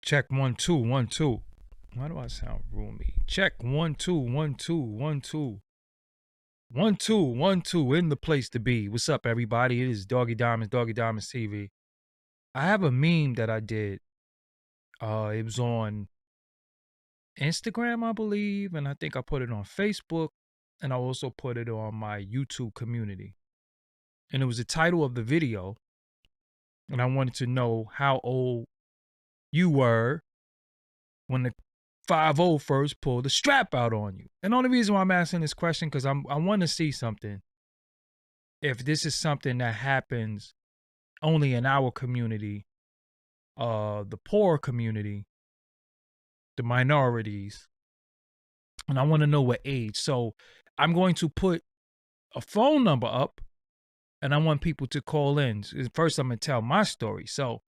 Check 1 2 1 2. Why do I sound roomy? Check 1 2 1 2 1 2 1 2 1 2 in the place to be. What's up, everybody? It is Doggie Diamonds, Doggie Diamonds TV. I have a meme that I did. It was on Instagram, I believe, and I think I put it on Facebook, and I also put it on my YouTube community. And it was the title of the video, and I wanted to know how old you were when the 5-0 first pulled the strap out on you. And the only reason why I'm asking this question because I want to see something. If this is something that happens only in our community, the poor community, the minorities, and I want to know what age. So I'm going to put a phone number up, and I want people to call in. First, I'm gonna tell my story. So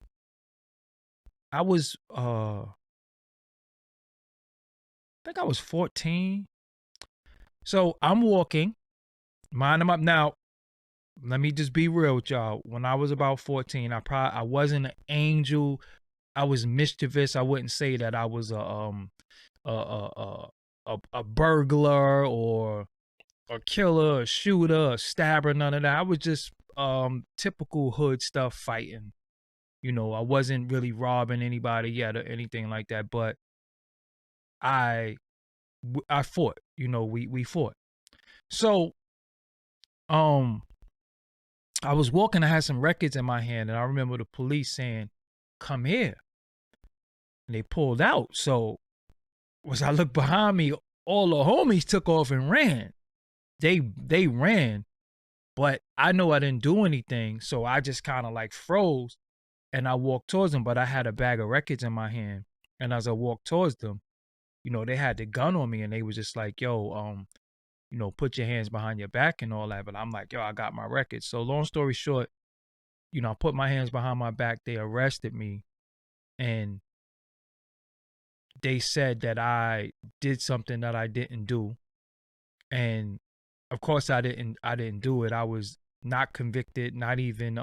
I was I think I was 14. So I'm walking, mind them up. Now, let me just be real with y'all. When I was about 14, I wasn't an angel. I was mischievous. I wouldn't say that I was a burglar or a killer, a shooter, a stabber, none of that. I was just typical hood stuff fighting. You know, I wasn't really robbing anybody yet or anything like that, but I fought. You know, we fought. So I was walking, I had some records in my hand, and I remember the police saying, "Come here." And they pulled out. So as I looked behind me, all the homies took off and ran. They ran, but I know I didn't do anything, so I just kind of like froze and I walked towards them, but I had a bag of records in my hand. And as I walked towards them, you know, they had the gun on me and they was just like, yo, you know, put your hands behind your back and all that. But I'm like, yo, I got my records. So long story short, you know, I put my hands behind my back. They arrested me and they said that I did something that I didn't do. And of course I didn't do it. I was not convicted, not even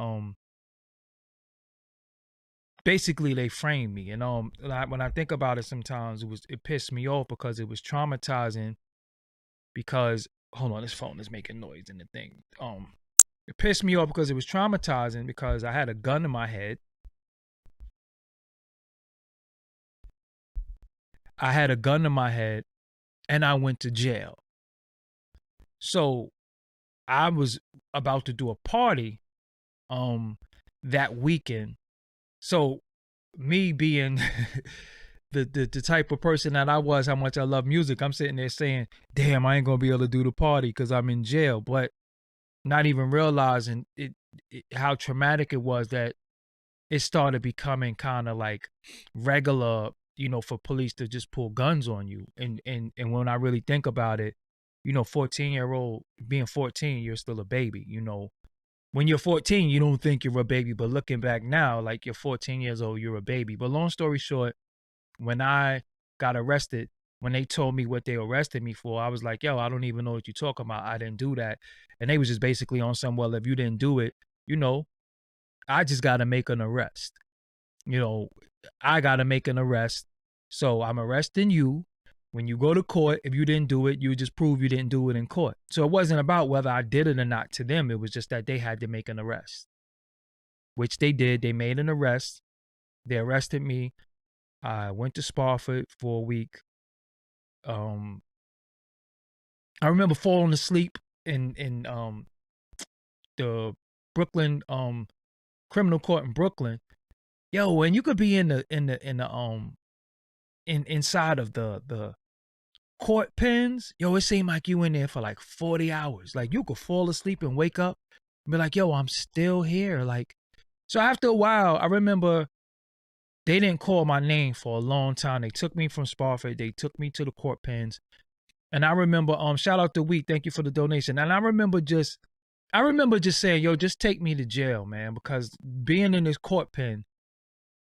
basically they framed me. And when I think about it sometimes it pissed me off because it was traumatizing because hold on, this phone is making noise in the thing. It pissed me off because it was traumatizing because I had a gun in my head. I had a gun in my head and I went to jail. So I was about to do a party that weekend. So me being the type of person that I was, how much I love music, I'm sitting there saying, damn, I ain't gonna be able to do the party because I'm in jail. But not even realizing it how traumatic it was that it started becoming kind of like regular, you know, for police to just pull guns on you. And when I really think about it, you know, 14-year-old being 14, you're still a baby. You know, when you're 14, you don't think you're a baby, but looking back now, like you're 14 years old, you're a baby. But long story short, when I got arrested, when they told me what they arrested me for, I was like, yo, I don't even know what you're talking about. I didn't do that. And they was just basically on some, well, if you didn't do it, you know, I just got to make an arrest. You know, I got to make an arrest. So I'm arresting you. When you go to court, if you didn't do it, you just prove you didn't do it in court. So it wasn't about whether I did it or not to them. It was just that they had to make an arrest, which they did. They made an arrest. They arrested me. I went to Spofford for a week. I remember falling asleep in the Brooklyn criminal court in Brooklyn. Yo, and you could be in the inside of the court pens. Yo, it seemed like you in there for like 40 hours. Like you could fall asleep and wake up and be like, yo, I'm still here. Like, so after a while, I remember they didn't call my name for a long time. They took me from Spofford. They took me to the court pens. And I remember, shout out to Wheat, thank you for the donation. And I remember just saying, yo, just take me to jail, man, because being in this court pen,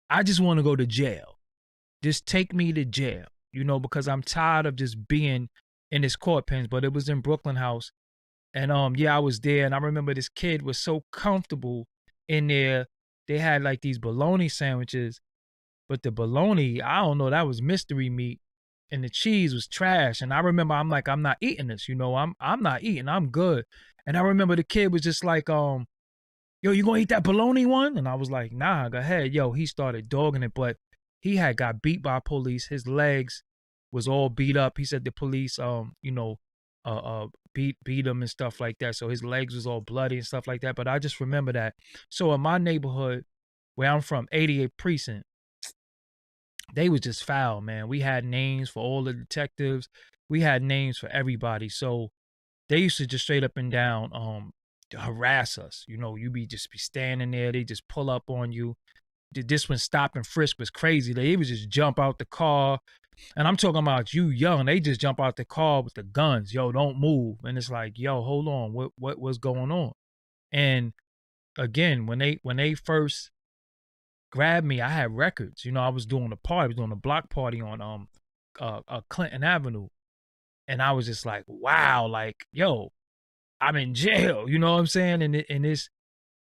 I just want to go to jail. Just take me to jail, you know, because I'm tired of just being in this court pens. But it was in Brooklyn House. And yeah, I was there. And I remember this kid was so comfortable in there. They had like these bologna sandwiches. But the bologna, I don't know, that was mystery meat, and the cheese was trash. And I remember I'm like, I'm not eating this, I'm not eating, I'm good. And I remember the kid was just like, yo, you gonna eat that bologna one? And I was like, nah, go ahead. Yo, he started dogging it, but he had got beat by police. His legs was all beat up. He said the police, beat him and stuff like that. So his legs was all bloody and stuff like that. But I just remember that. So in my neighborhood, where I'm from, 88 precinct, they was just foul, man. We had names for all the detectives. We had names for everybody. So they used to just straight up and down harass us. You be standing there, they just pull up on you. This one stop and frisk was crazy. They would just jump out the car. And I'm talking about you young. They just jump out the car with the guns. Yo, don't move. And it's like, yo, hold on. What's going on? And again, when they first grabbed me, I had records. I was doing a party. I was doing a block party on Clinton Avenue. And I was just like, wow, like, yo, I'm in jail. You know what I'm saying? And it's,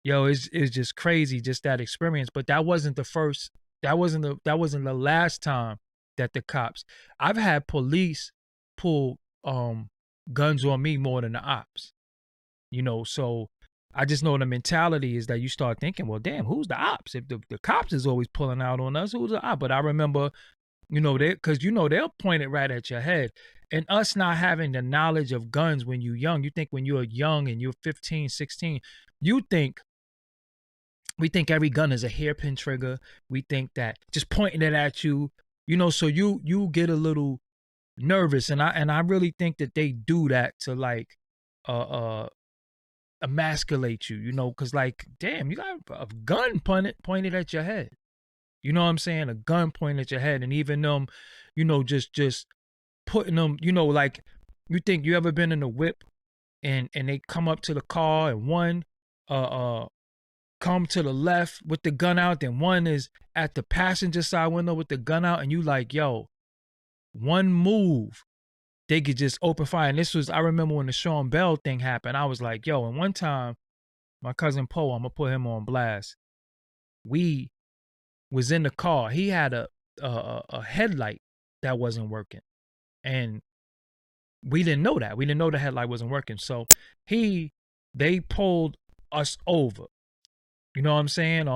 yo, it's just crazy, just that experience. But that wasn't the first. That wasn't the last time that the cops. I've had police pull guns on me more than the ops. So I just know the mentality is that you start thinking, well, damn, who's the ops? If the cops is always pulling out on us, who's the op? But I remember, because they'll point it right at your head. And us not having the knowledge of guns when you're young, you think when you're young and you're 15, 16, we think every gun is a hairpin trigger. We think that just pointing it at you, so you get a little nervous. And I really think that they do that to like emasculate you, because like, damn, you got a gun pointed at your head. You know what I'm saying? A gun pointed at your head. And even them, just putting them, like, you think you ever been in a whip and they come up to the car and one come to the left with the gun out, then one is at the passenger side window with the gun out, and you like, yo, one move, they could just open fire. And I remember when the Sean Bell thing happened, I was like, yo, and one time, my cousin Poe, I'm gonna put him on blast. We was in the car. He had a headlight that wasn't working. And we didn't know that. We didn't know the headlight wasn't working. So they pulled us over. You know what I'm saying?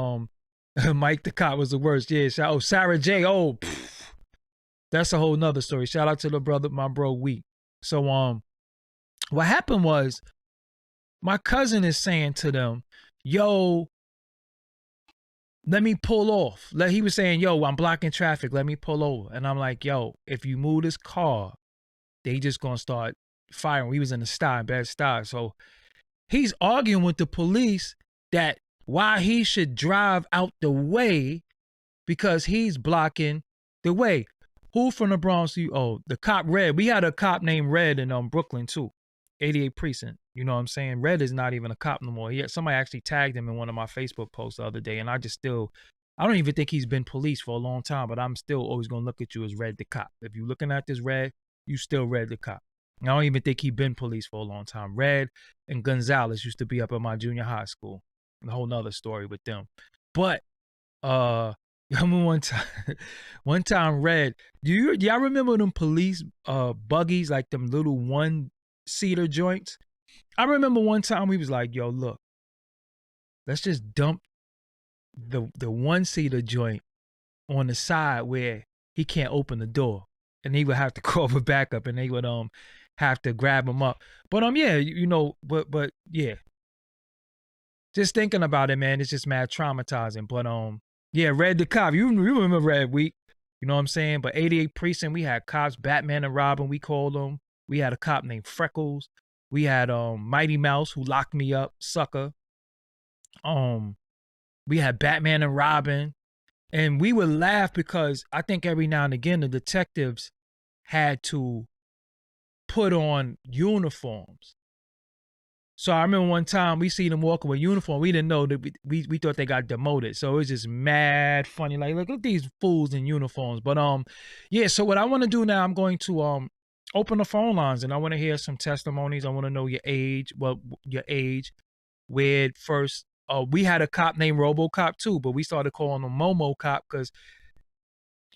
Mike the cop was the worst. Yeah. Sarah J. Oh, that's a whole nother story. Shout out to the brother, my bro Wheat. So what happened was my cousin is saying to them, yo, let me pull off. He was saying, yo, I'm blocking traffic. Let me pull over. And I'm like, yo, if you move this car, they just gonna start firing. We was in the bad style. So he's arguing with the police that why he should drive out the way because he's blocking the way. Who from the Bronx? The cop Red. We had a cop named Red in Brooklyn too, 88 precinct. You know what I'm saying? Red is not even a cop no more. Somebody actually tagged him in one of my Facebook posts the other day, and I don't even think he's been policed for a long time, but I'm still always gonna look at you as Red the cop. If you're looking at this Red, you still Red the cop. I don't even think he's been policed for a long time. Red and Gonzalez used to be up at my junior high school. A whole nother story with them. But I remember one time Red, y'all remember them police buggies, like them little one-seater joints? I remember one time we was like, yo, look, let's just dump the one-seater joint on the side where he can't open the door. And he would have to call for backup, and they would have to grab him up. But yeah, but yeah. Just thinking about it, man, it's just mad traumatizing. But yeah, Red the cop. You remember Red Week. You know what I'm saying? But 88 precinct, we had cops, Batman and Robin, we called them. We had a cop named Freckles. We had Mighty Mouse, who locked me up, sucker. We had Batman and Robin. And we would laugh because I think every now and again the detectives had to put on uniforms. So I remember one time we see them walking with uniform. We didn't know that we thought they got demoted. So it was just mad funny. Like, look at these fools in uniforms. But yeah. So what I want to do now, I'm going to open the phone lines, and I want to hear some testimonies. I want to know your age. Well, your age. Where first, we had a cop named RoboCop too, but we started calling him Momo Cop because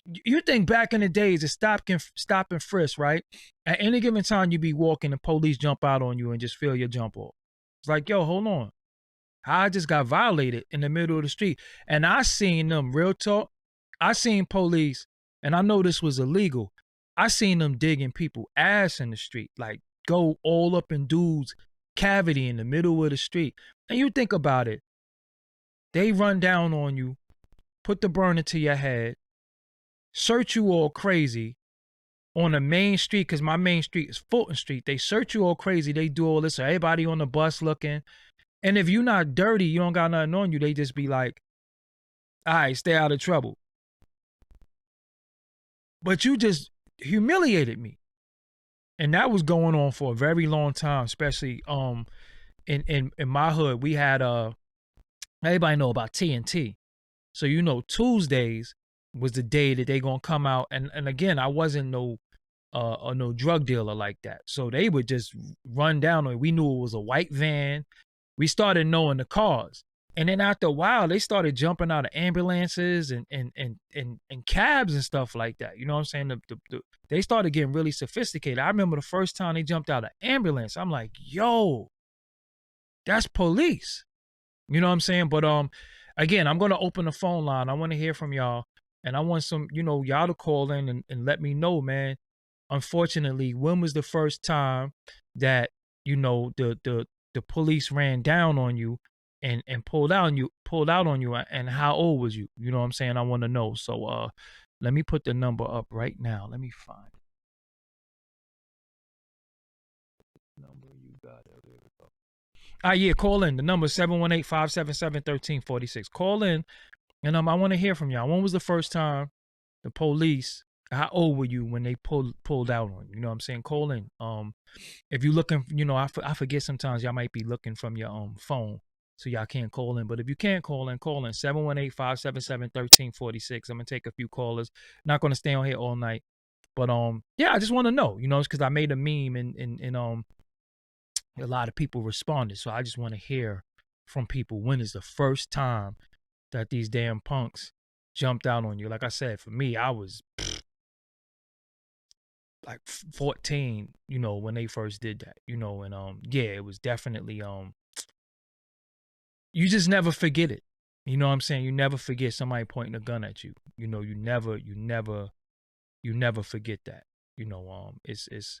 You think back in the days of stop and frisk, right? At any given time, you be walking, the police jump out on you and just feel your jump off. It's like, yo, hold on. I just got violated in the middle of the street. And I seen them, real talk. I seen police, and I know this was illegal. I seen them digging people ass in the street, like go all up in dudes' cavity in the middle of the street. And you think about it, they run down on you, put the burner to your head, search you all crazy on the main street, because my main street is Fulton Street. They search you all crazy. They do all this. So everybody on the bus looking. And if you're not dirty, you don't got nothing on you, they just be like, all right, stay out of trouble. But you just humiliated me. And that was going on for a very long time, especially in my hood. We had everybody know about TNT. So you know Tuesdays was the day that they gonna come out, and again, I wasn't no drug dealer like that. So they would just run down on it. We knew it was a white van. We started knowing the cars. And then after a while, they started jumping out of ambulances and cabs and stuff like that. You know what I'm saying? They started getting really sophisticated. I remember the first time they jumped out of ambulance. I'm like, yo, that's police. You know what I'm saying? But again, I'm gonna open the phone line. I want to hear from y'all. And I want some, y'all to call in and let me know, man. Unfortunately, when was the first time that, the police ran down on you and pulled out on you, and how old was you? You know what I'm saying? I want to know. So let me put the number up right now. Let me find the number. You got it. There we go. Yeah, call in. The number is 718-577-1346. Call in, and I want to hear from y'all. When was the first time the police, how old were you when they pulled out on you? You know what I'm saying? Call in. If you're looking, I forget sometimes y'all might be looking from your phone, so y'all can't call in. But if you can't call in 718-577-1346. I'm gonna take a few callers. Not gonna stay on here all night. But yeah, I just want to know, it's because I made a meme and a lot of people responded. So I just want to hear from people. When is the first time that these damn punks jumped out on you? Like I said, for me, I was like 14, when they first did that, and yeah, it was definitely you just never forget it. You know what I'm saying? You never forget somebody pointing a gun at you. You never forget that. It's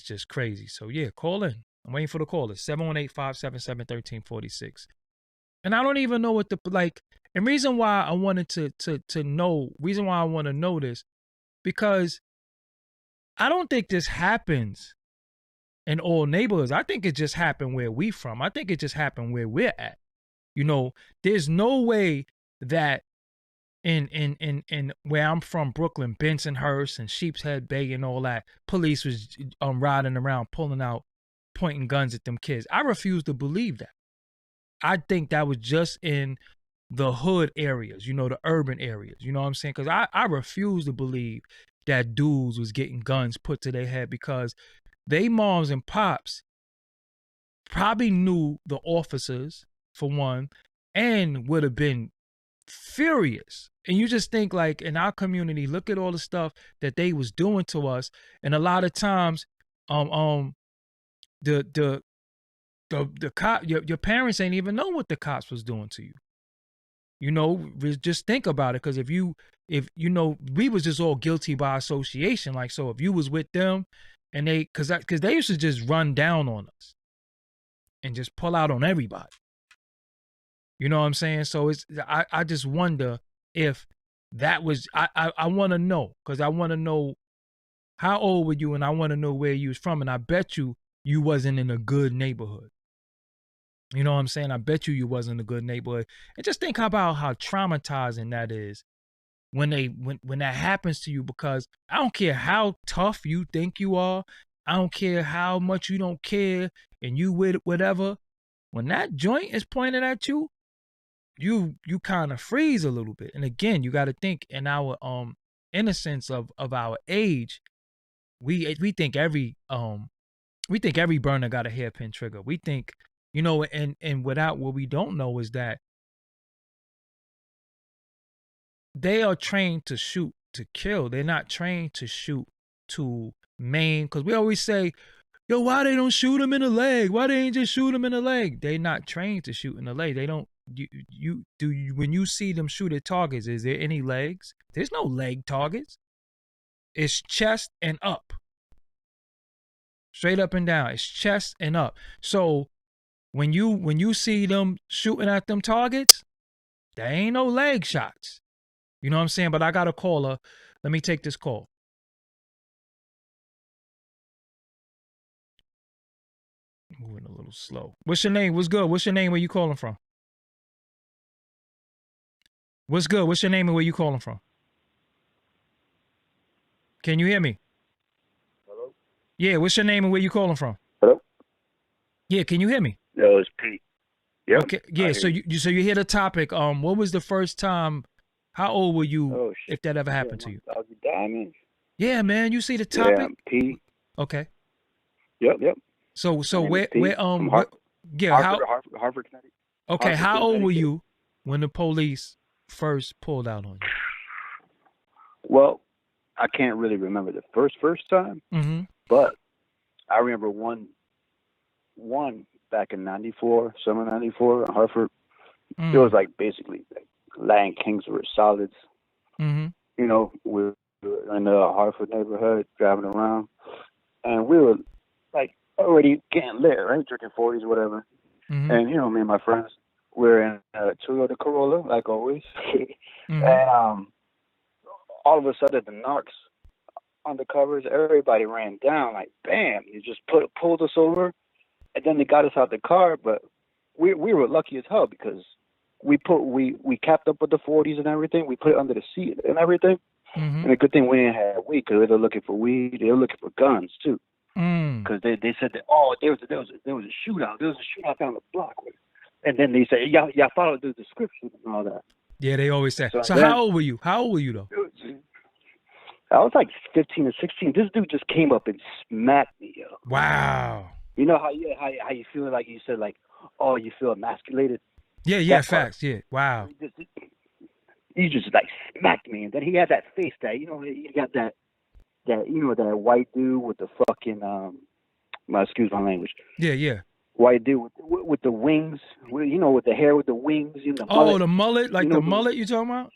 just crazy. So yeah, call in. I'm waiting for the callers. 718-577-1346. And I don't even know what and reason why I wanted to know, reason why I want to know this, because I don't think this happens in all neighborhoods. I think it just happened where we from. I think it just happened where we're at. There's no way that in where I'm from, Brooklyn, Bensonhurst and Sheepshead Bay and all that, police was riding around pointing guns at them kids. I refuse to believe that. I think that was just in the hood areas, the urban areas. You know what I'm saying? Because I refuse to believe that dudes was getting guns put to their head, because they moms and pops probably knew the officers, for one, and would have been furious. And you just think, like, in our community, look at all the stuff that they was doing to us. And a lot of times, the cop, your parents ain't even know what the cops was doing to you. Just think about it. Because if we was just all guilty by association. Like, so if you was with them and because they used to just run down on us and just pull out on everybody. You know what I'm saying? So I just wonder if that was, I want to know, because I want to know how old were you, and I want to know where you was from. And I bet you wasn't in a good neighborhood. You know what I'm saying? I bet you wasn't in a good neighborhood. And just think about how traumatizing that is when that happens to you, because I don't care how tough you think you are. I don't care how much you don't care and you with whatever. When that joint is pointed at you, you kind of freeze a little bit. And again, you got to think, in our innocence of our age, we think every burner got a hairpin trigger. We think, and without, what we don't know is that they are trained to shoot to kill. They're not trained to shoot to maim. Because we always say, yo, why they don't shoot him in the leg? Why they ain't just shoot him in the leg? They're not trained to shoot in the leg. They don't. When you see them shoot at targets, is there any legs? There's no leg targets. It's chest and up, straight up and down. It's chest and up. So when you see them shooting at them targets, there ain't no leg shots. You know what I'm saying? But I got a caller. Let me take this call. Moving a little slow. What's your name? What's good? What's your name? Where you calling from? What's good? What's your name and where you calling from? Can you hear me? Hello? Yeah, what's your name and where you calling from? Hello? Yeah, can you hear me? Yo, it's Pete. Yep. Okay. Yeah, so you hear the topic. What was the first time, how old were you if that ever happened to you? Doggie Diamonds. Yeah, man, you see the topic? Yeah, Pete. Okay. Yep. So where Harvard, Connecticut. Okay, Harvard, how old were Connecticut. you when the police first pulled out on you? Well, I can't really remember the first time, but I remember one back in '94, summer '94, in Hartford. It was like basically like Lion Kings were solids. You know, we were in the Hartford neighborhood driving around, and we were like already getting lit, right? Drinking 40s, whatever. And you know, me and my friends, we're in a Toyota Corolla, like always. And all of a sudden, the narcs undercovers, everybody ran down like bam. You just pulled us over, and then they got us out the car. But we were lucky as hell because we capped up with the 40s and everything. We put it under the seat and everything. And the good thing we didn't have weed because they were looking for weed. They were looking for guns too. Because they said that there was a shootout. There was a shootout down the block. And then they said y'all followed the description and all that. Yeah, they always say. So how old were you? How old were you though? I was like 15 or 16. This dude just came up and smacked me, yo. Wow. You know how you feel like you said like, oh, you feel emasculated? Yeah, facts. Yeah. Wow. He just like smacked me, and then he had that face that, you know, he got that you know, that white dude with the fucking excuse my language. Yeah. White dude with the wings, you know, with the hair with the wings, you know. The mullet, like, you know, the mullet you talking about?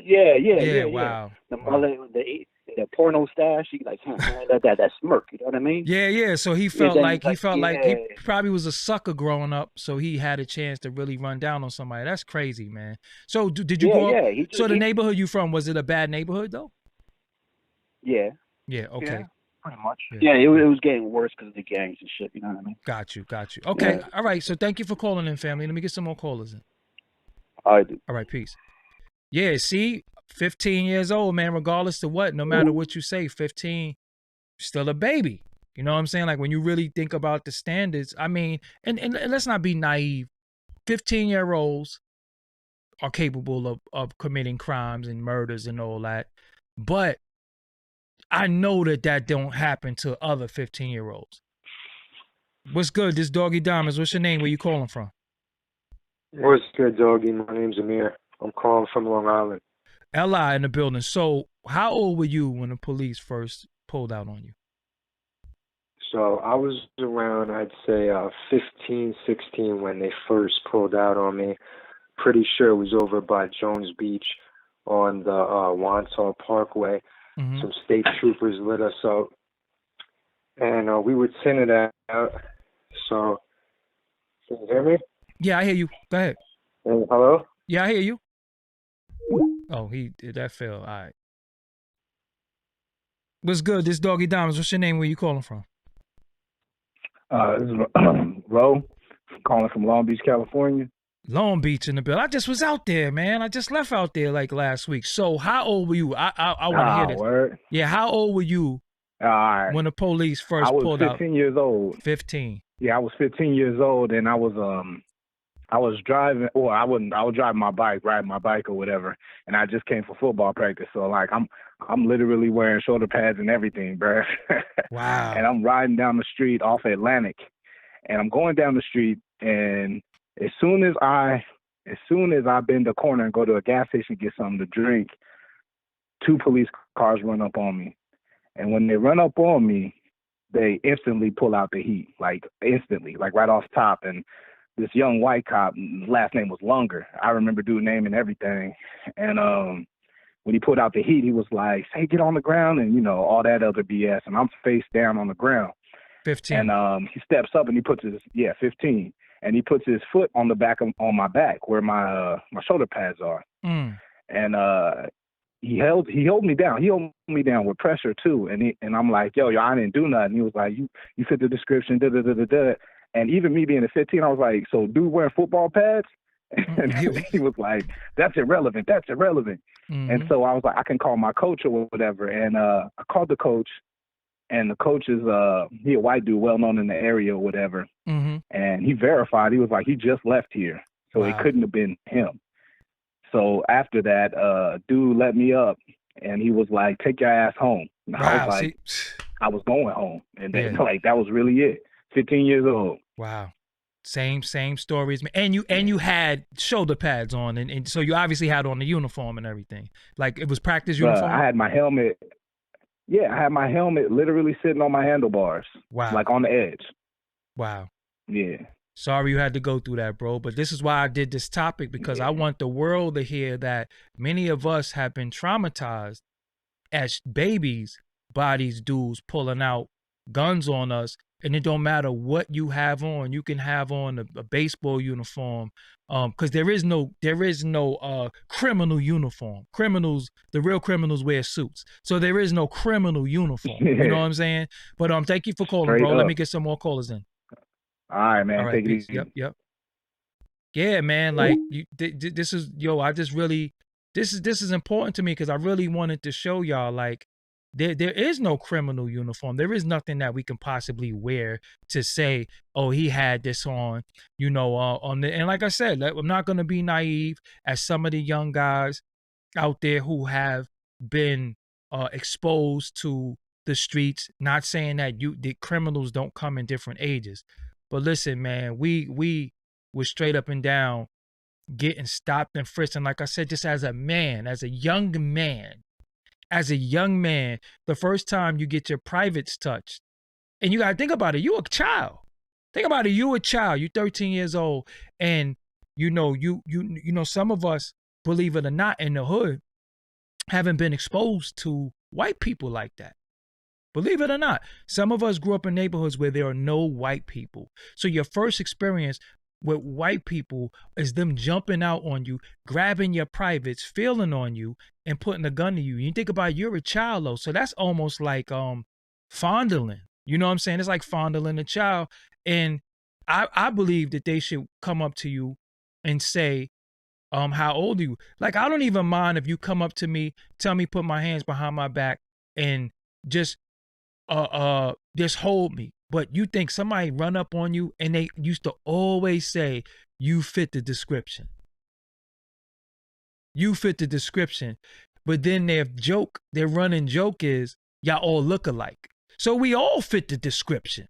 Yeah. Wow. The mullet, the porno stash, he like that smirk, you know what I mean? Yeah. So he felt like he probably was a sucker growing up, so he had a chance to really run down on somebody. That's crazy, man. So did you grow up? So the neighborhood you from, was it a bad neighborhood though? Yeah. Yeah. Okay. Yeah, pretty much. Yeah, it was getting worse because of the gangs and shit. You know what I mean? Got you. Okay. All right. So thank you for calling in, family. Let me get some more callers in. All right. Peace. Yeah. See, 15 years old, man. Regardless of what, no matter what you say, 15, still a baby. You know what I'm saying? Like when you really think about the standards. I mean, and let's not be naive. 15-year-olds are capable of committing crimes and murders and all that, but I know that don't happen to other 15-year-olds. What's good? This Doggie Diamonds. What's your name? Where you calling from? What's good, Doggie? My name's Amir. I'm calling from Long Island. L.I. in the building. So how old were you when the police first pulled out on you? So I was around, I'd say, 15, 16 when they first pulled out on me. Pretty sure it was over by Jones Beach on the Wantaw Parkway. Some state troopers lit us up, and we were tinted out. So, can you hear me? Yeah, I hear you. Go ahead. Hello? Yeah, I hear you. Oh, that fell. All right. What's good? This Doggie Diamonds. What's your name? Where you calling from? This is Ro, calling from Long Beach, California. Long Beach in the bill. I just was out there, man. I just left out there like last week. So how old were you? I want to hear this. Word. Yeah, how old were you when the police first pulled out? I was 15 years old. 15. Yeah, I was 15 years old, and I was driving, or I was driving my bike, riding my bike or whatever, and I just came for football practice. So like I'm literally wearing shoulder pads and everything, bruh. Wow. And I'm riding down the street off Atlantic, and I'm going down the street, and as soon as I As soon as I bend the corner and go to a gas station to get something to drink, 2 police cars run up on me. And when they run up on me, they instantly pull out the heat, like instantly, like right off top. And this young white cop, his last name was Lunger. I remember dude's name and everything. And when he pulled out the heat, he was like, "Say, get on the ground," and all that other BS. And I'm face down on the ground. 15. And he steps up and he puts 15, and he puts his foot on the back on my back where my shoulder pads are. And he held me down. He held me down with pressure too. And I'm like, yo, I didn't do nothing. He was like, you fit the description, da da da da da. And even me being a 15, I was like, so dude wearing football pads? And he was like, that's irrelevant. That's irrelevant. And so I was like, I can call my coach or whatever. And I called the coach, and the coach is he a white dude, well known in the area or whatever. And he verified. He was like, he just left here, so it couldn't have been him. So after that, dude let me up, and he was like, take your ass home. And I was like, I was going home, and then like that was really it. 15 years old. Wow. Same stories. And you had shoulder pads on, and so you obviously had on the uniform and everything. Like it was practice uniform? I had my helmet. Yeah, I had my helmet literally sitting on my handlebars. Wow. Like on the edge. Wow. Yeah. Sorry you had to go through that, bro. But this is why I did this topic, because I want the world to hear that many of us have been traumatized as babies by these dudes pulling out guns on us. And it don't matter what you have on. You can have on a baseball uniform, because there is no criminal uniform. The real criminals wear suits. So there is no criminal uniform. You know what I'm saying? But thank you for calling, Straight bro. up. Let me get some more callers in. All right, man. All right, take it peace. easy. Yep. Yeah, man. Like this is this is important to me, because I really wanted to show y'all, like, there is no criminal uniform. There is nothing that we can possibly wear to say, oh, he had this on, and like I said, I'm not going to be naive, as some of the young guys out there who have been exposed to the streets, not saying that the criminals don't come in different ages. But listen, man, we were straight up and down getting stopped and frisked. And like I said, just as a young man, the first time you get your privates touched, and you got to think about it, you're a child. Think about it, you're a child, you're 13 years old, and some of us, believe it or not, in the hood, haven't been exposed to white people like that. Believe it or not, some of us grew up in neighborhoods where there are no white people. So your first experience with white people is them jumping out on you, grabbing your privates, feeling on you, and putting a gun to you. You think about it, you're a child though, so that's almost like fondling. You know what I'm saying? It's like fondling a child. And I believe that they should come up to you and say, how old are you? Like, I don't even mind if you come up to me, tell me, put my hands behind my back, and just hold me. But you think somebody run up on you, and they used to always say, you fit the description. You fit the description. But then their running joke is, y'all all look alike. So we all fit the description.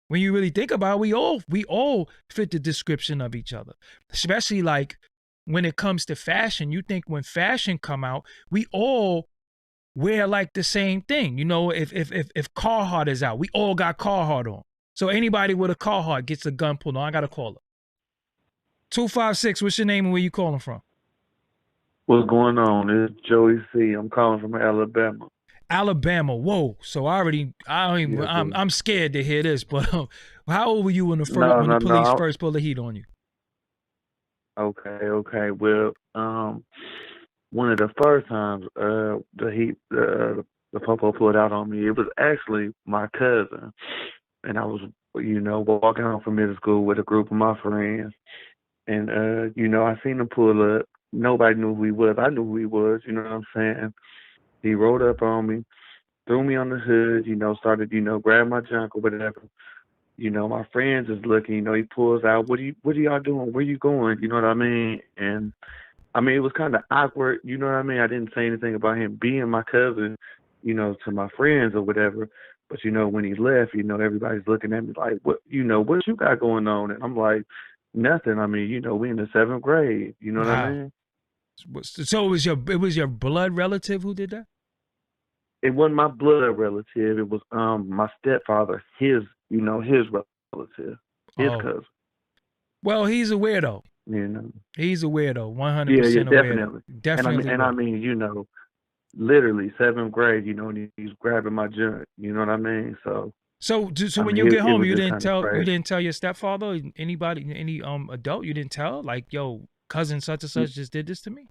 When you really think about it, we all fit the description of each other. Especially like when it comes to fashion. You think when fashion come out, we all wear like the same thing. If Carhartt is out, we all got Carhartt on. So anybody with a Carhartt gets a gun pulled on. I got a caller. 256, what's your name and where you calling from? What's going on? It's Joey C. I'm calling from Alabama. Alabama, whoa. So I'm scared to hear this, but how old were you when the police first pulled the heat on you? Okay. Well, one of the first times the popo pulled out on me, it was actually my cousin, and I was walking home from middle school with a group of my friends, and I seen him pull up. Nobody knew who he was. I knew who he was. You know what I'm saying? He rolled up on me, threw me on the hood. Started grab my junk or whatever. My friends is looking. He pulls out. What are y'all doing? Where you going? You know what I mean? And it was kind of awkward, you know what I mean? I didn't say anything about him being my cousin, to my friends or whatever. But, when he left, everybody's looking at me like, what you got going on? And I'm like, Nothing. I mean, we in the 7th grade. You know what I Wow. mean? So it was your blood relative who did that? It wasn't my blood relative. It was my stepfather, his relative, his Oh. cousin. Well, he's a weirdo. He's a weirdo. 100% Yeah, a definitely. weirdo. Definitely. And I mean, literally 7th grade. And he's grabbing my junk. You know what I mean? So I when mean, you get it home, was you just didn't kind of tell crazy. your stepfather, anybody, any adult, you didn't tell, like, yo, cousin such and such just did this to me?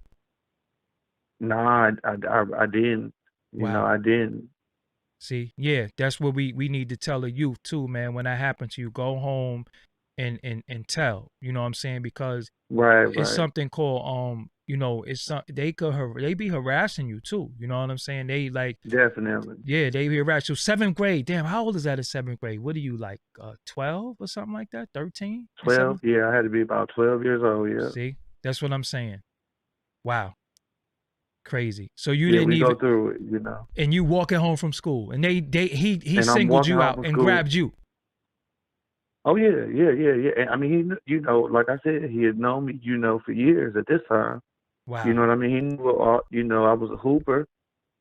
Nah, I didn't. Wow. I didn't. See, yeah, that's what we need to tell the youth too, man. When that happens to you, go home and tell. You know what I'm saying? Because Right, it's right. something called they be harassing you too. You know what I'm saying? They like Definitely. yeah, they be harassing. So 7th grade, damn, how old is that in 7th grade? What are you like 12 or something like that? 13 in 12. 7th? Yeah, I had to be about 12 years old. Yeah. See, that's what I'm saying. Wow, crazy. So you Yeah, didn't we go even, through it. and you walking home from school, and he And I'm singled walking you home out from and school. grabbed you. Oh yeah, yeah. And I mean, like I said, he had known me, for years at this time. You Wow. know what I mean? He knew, I was a hooper.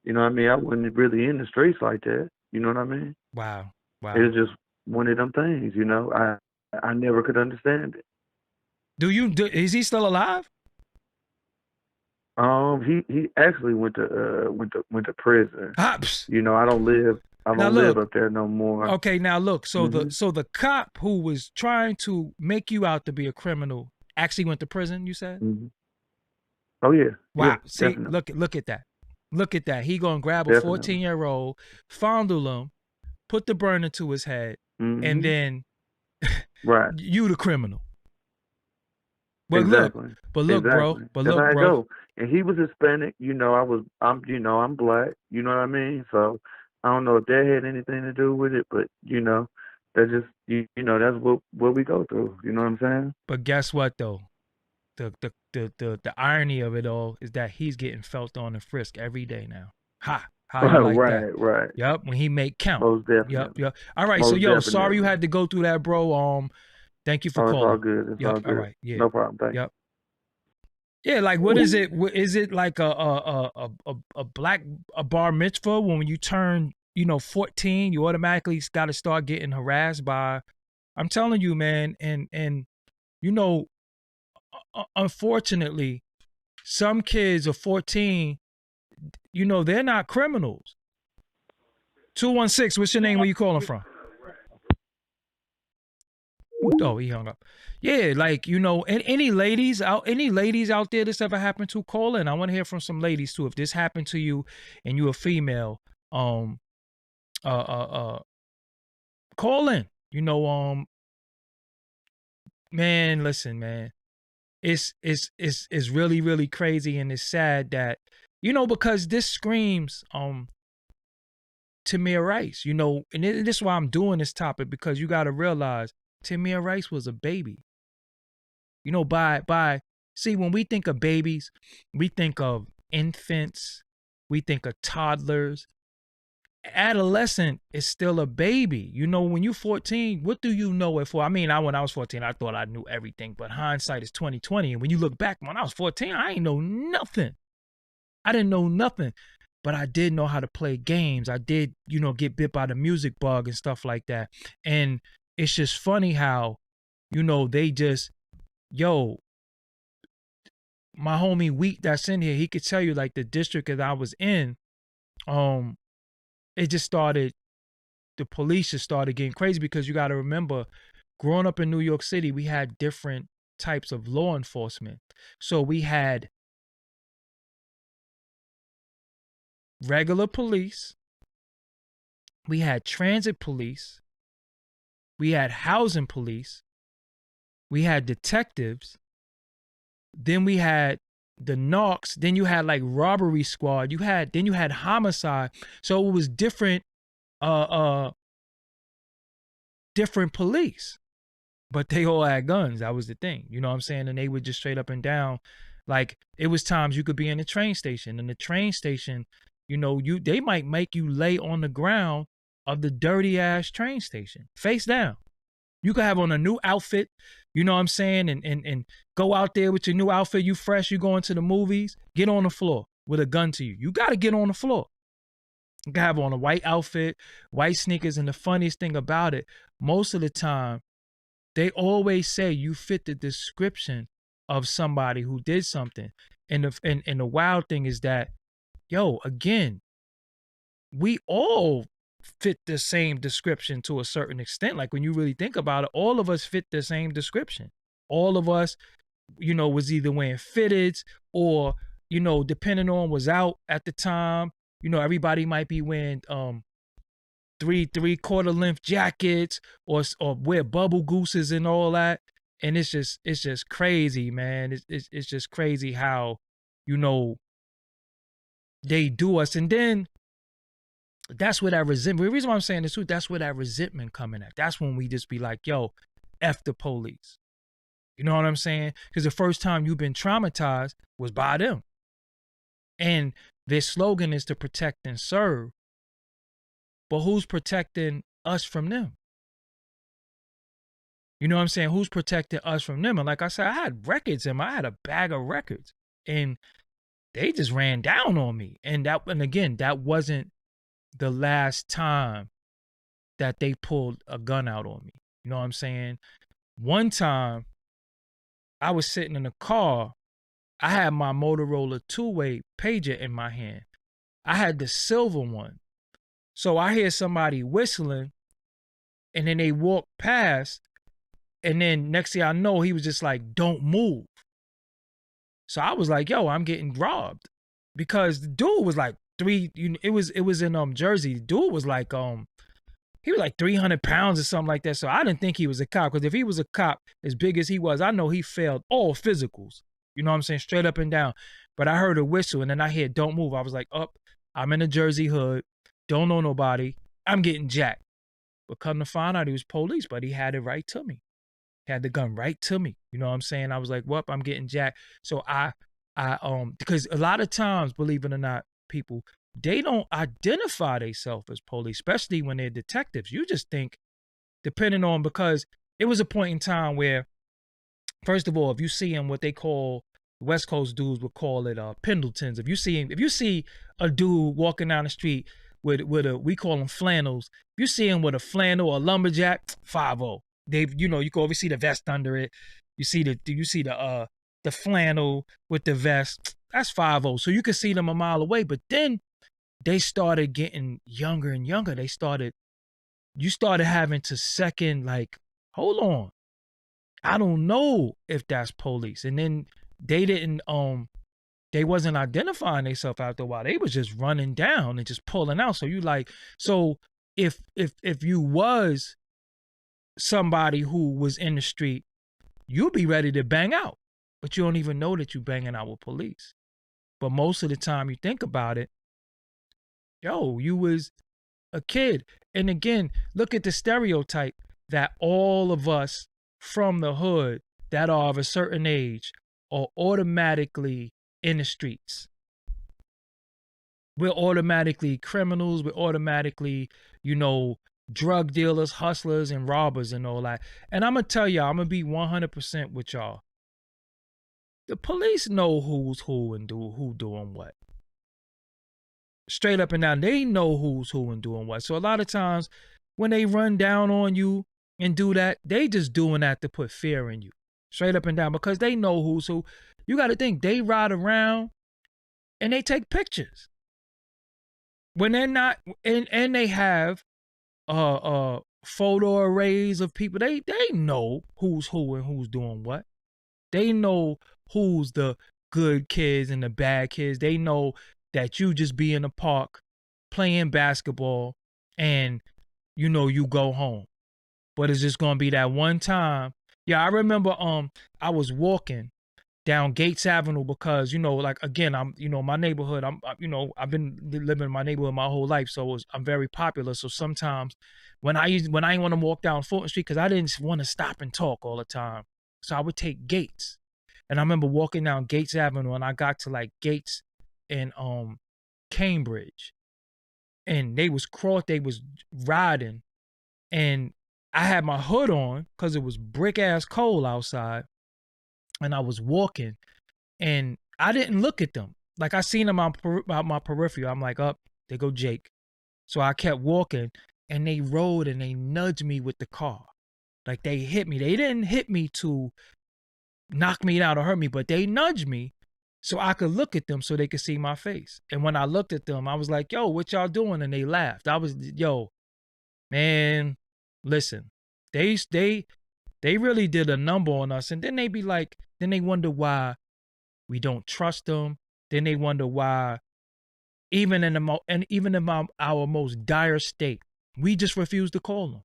You know what I mean? I wasn't really in the streets like that. You know what I mean? Wow. It was just one of them things. I never could understand it. Is he still alive? He actually went to prison. Hops. I don't live up there no more. Okay, now look. So the cop who was trying to make you out to be a criminal actually went to prison, you said? Mm-hmm. Oh yeah. Wow. Yeah, See, definitely. look at that. Look at that. He gonna grab a Definitely. 14-year-old, fondle him, put the burner to his head, and then right. you the criminal. But exactly. look, bro. That's how I go. And he was Hispanic. I'm black. You know what I mean? So I don't know if that had anything to do with it, but that's just that's what we go through. You know what I'm saying? But guess what though? The irony of it all is that he's getting felt on and frisked every day now. How you like that? Right. Yup, when he make count. Most definitely. Yup. All right, Most so yo, definitely. sorry you had to go through that, bro. Thank you for calling. It's all good. It's all good. All right, yeah. No problem. Thank you. Yeah, like what is it? Is it like a bar mitzvah when you turn 14, you automatically got to start getting harassed by? I'm telling you, man, and unfortunately, some kids are 14. They're not criminals. 216. What's your name? Where you calling from? Oh, he hung up. Yeah, like any ladies out there this ever happened to, call in. I want to hear from some ladies too. If this happened to you and you're a female, call in. Man, listen, man. It's really, really crazy, and it's sad that because this screams Tamir Rice, and this is why I'm doing this topic, because you got to realize Tamir Rice was a baby. See, when we think of babies, we think of infants, we think of toddlers. Adolescent is still a baby. When you're 14, what do you know it for? I mean, when I was 14, I thought I knew everything, but hindsight is 20/20. And when you look back, when I was 14, I ain't know nothing. I didn't know nothing, but I did know how to play games. I did, get bit by the music bug and stuff like that. And it's just funny how, they just, my homie Wheat that's in here, he could tell you, like, the district that I was in, it just started, the police just started getting crazy, because you got to remember, growing up in New York City, we had different types of law enforcement. So we had regular police, we had transit police, we had housing police, we had detectives, then we had the narcs, then you had like robbery squad, then you had homicide. So it was different different police, but they all had guns. That was the thing, you know what I'm saying? And they would just straight up and down, like, it was times you could be in the train station, and the train station, they might make you lay on the ground of the dirty ass train station, face down. You could have on a new outfit, you know what I'm saying, and go out there with your new outfit, you fresh, you going to the movies, get on the floor with a gun to you. You got to get on the floor. You can have on a white outfit, white sneakers, and the funniest thing about it, most of the time, they always say you fit the description of somebody who did something. And the wild thing is that, yo, again, we all fit the same description to a certain extent. Like when you really think about it, all of us fit the same description. All of us, you know, was either wearing fitteds or, you know, depending on was out at the time. You know, everybody might be wearing three-quarter length jackets or wear bubble gooses and all that. And it's just crazy, man. It's just crazy how, you know, they do us. And then that's where that resentment, the reason why I'm saying this too, that's where that resentment coming at. That's when we just be like, yo, F the police. You know what I'm saying? Because the first time you've been traumatized was by them. And their slogan is to protect and serve. But who's protecting us from them? You know what I'm saying? Who's protecting us from them? And like I said, I had records in I had a bag of records. And they just ran down on me. And again, that wasn't the last time that they pulled a gun out on me. You know what I'm saying? One time, I was sitting in a car. I had my Motorola two-way pager in my hand. I had the silver one. So I hear somebody whistling, and then they walk past, and then next thing I know, he was just like, don't move. So I was like, yo, I'm getting robbed. Because the dude was like it was in Jersey. The dude was like he was like 300 pounds or something like that. So I didn't think he was a cop, because if he was a cop as big as he was, I know he failed all physicals. You know what I'm saying? Straight up and down. But I heard a whistle, and then I hear don't move. I was like, I'm in a Jersey hood. Don't know nobody. I'm getting jacked. But come to find out, he was police, but he had it right to me. He had the gun right to me. You know what I'm saying? I was like, well, I'm getting jacked. So I because a lot of times, believe it or not, people, they don't identify themselves as police, especially when they're detectives. You just think, depending on, because it was a point in time where, first of all, if you see him, what they call, West Coast dudes would call it Pendletons. If you see a dude walking down the street with we call them flannels. If you see him with a flannel or a lumberjack, 5-0. You can always see the vest under it. You see the flannel with the vest. That's 5-0. So you can see them a mile away. But then they started getting younger and younger. You started having to second, like, hold on, I don't know if that's police. And then they wasn't identifying themselves after a while. They was just running down and just pulling out. So you like, so if you was somebody who was in the street, you'd be ready to bang out, but you don't even know that you banging out with police. But most of the time you think about it, yo, you was a kid. And again, look at the stereotype that all of us from the hood that are of a certain age are automatically in the streets. We're automatically criminals. We're automatically, drug dealers, hustlers, and robbers and all that. And I'm going to tell y'all, I'm going to be 100% with y'all. The police know who's who and who doing what. Straight up and down, they know who's who and doing what. So a lot of times when they run down on you and do that, they just doing that to put fear in you. Straight up and down, because they know who's who. You got to think, they ride around and they take pictures. When they're not, and they have photo arrays of people, they know who's who and who's doing what. They know who's the good kids and the bad kids. They know that you just be in the park playing basketball and, you go home. But it's just going to be that one time. Yeah, I remember I was walking down Gates Avenue because, again, I'm, my neighborhood, I've been living in my neighborhood my whole life. So I'm very popular. So sometimes when I ain't want to walk down Fulton Street, because I didn't want to stop and talk all the time. So I would take Gates. And I remember walking down Gates Avenue and I got to like Gates and Cambridge. And they was riding. And I had my hood on because it was brick ass cold outside, and I was walking, and I didn't look at them. Like I seen them on my peripheral. I'm like, up, there go Jake. So I kept walking, and they rode and they nudged me with the car. Like they hit me. They didn't hit me to knock me out or hurt me, but they nudged me so I could look at them so they could see my face. And when I looked at them, I was like, yo, what y'all doing? And they laughed. I was, yo, man, listen, they really did a number on us. And then they be like, then they wonder why we don't trust them. Then they wonder why, even in our most dire state, we just refuse to call them.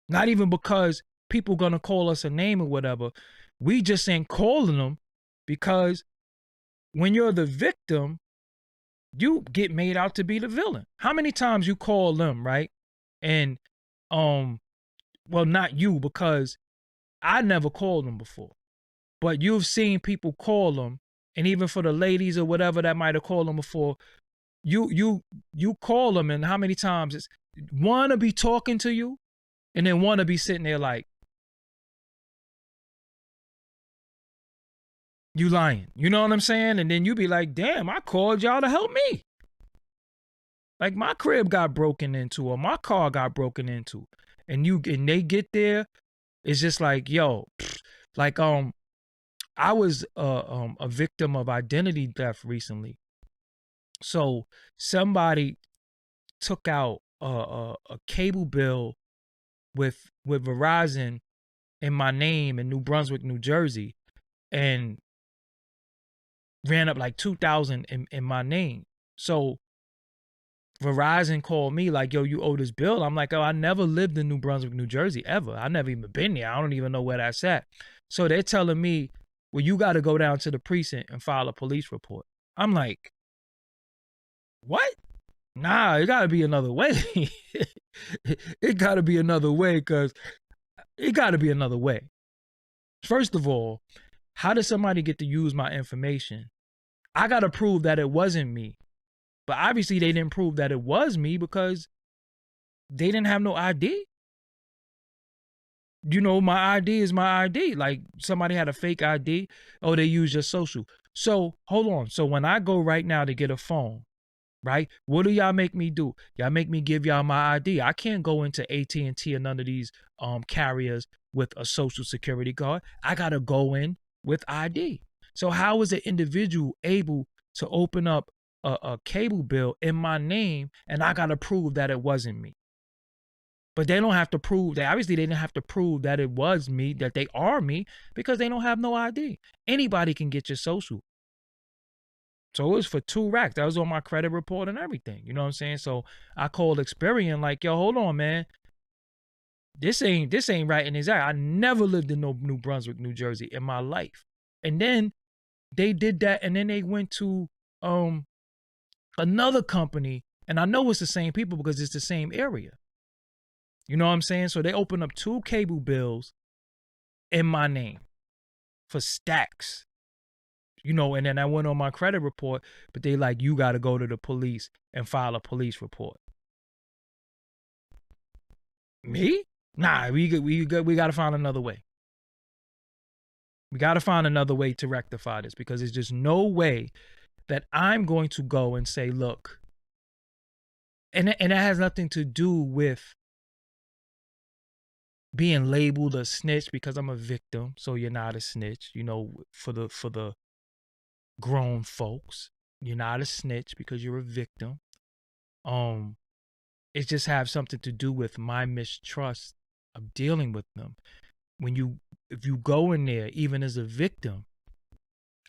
Not even because people gonna call us a name or whatever. We just ain't calling them because when you're the victim, you get made out to be the villain. How many times you call them, right? And well, not you, because I never called them before. But you've seen people call them, and even for the ladies or whatever that might have called them before, you call them, and how many times it's one to be talking to you, and then one to be sitting there like, you lying. You know what I'm saying? And then you be like, damn, I called y'all to help me. Like my crib got broken into or my car got broken into. And they get there, it's just like, yo, like I was a victim of identity theft recently. So somebody took out a cable bill with Verizon in my name in New Brunswick, New Jersey, and ran up like $2,000 in my name. So Verizon called me like, yo, you owe this bill. I'm like, oh, I never lived in New Brunswick, New Jersey ever. I never even been there. I don't even know where that's at. So they're telling me, well, you got to go down to the precinct and file a police report. I'm like, what? Nah, it got to be another way. It got to be another way because it got to be another way. First of all, how does somebody get to use my information? I got to prove that it wasn't me. But obviously they didn't prove that it was me because they didn't have no ID. You know, my ID is my ID. Like somebody had a fake ID. Oh, they use your social. So hold on. So when I go right now to get a phone, right? What do y'all make me do? Y'all make me give y'all my ID. I can't go into AT&T or none of these carriers with a social security card. I got to go in with ID. So how is an individual able to open up a cable bill in my name and I got to prove that it wasn't me? But they don't have to prove that. Obviously, they didn't have to prove that it was me, that they are me, because they don't have no ID. Anybody can get your social. So it was for 2 racks. That was on my credit report and everything. You know what I'm saying? So I called Experian like, yo, hold on, man. This ain't right and exact. I never lived in no New Brunswick, New Jersey in my life. And then they did that, and then they went to another company, and I know it's the same people because it's the same area. You know what I'm saying? So they opened up 2 cable bills in my name for stacks. You know, and then I went on my credit report, but they like, you got to go to the police and file a police report. Me? Nah, we got to find another way. We got to find another way to rectify this because there's just no way that I'm going to go and say, look, and that has nothing to do with being labeled a snitch because I'm a victim. So you're not a snitch, you know, for the grown folks. You're not a snitch because you're a victim. It just have something to do with my mistrust of dealing with them. If you go in there, even as a victim,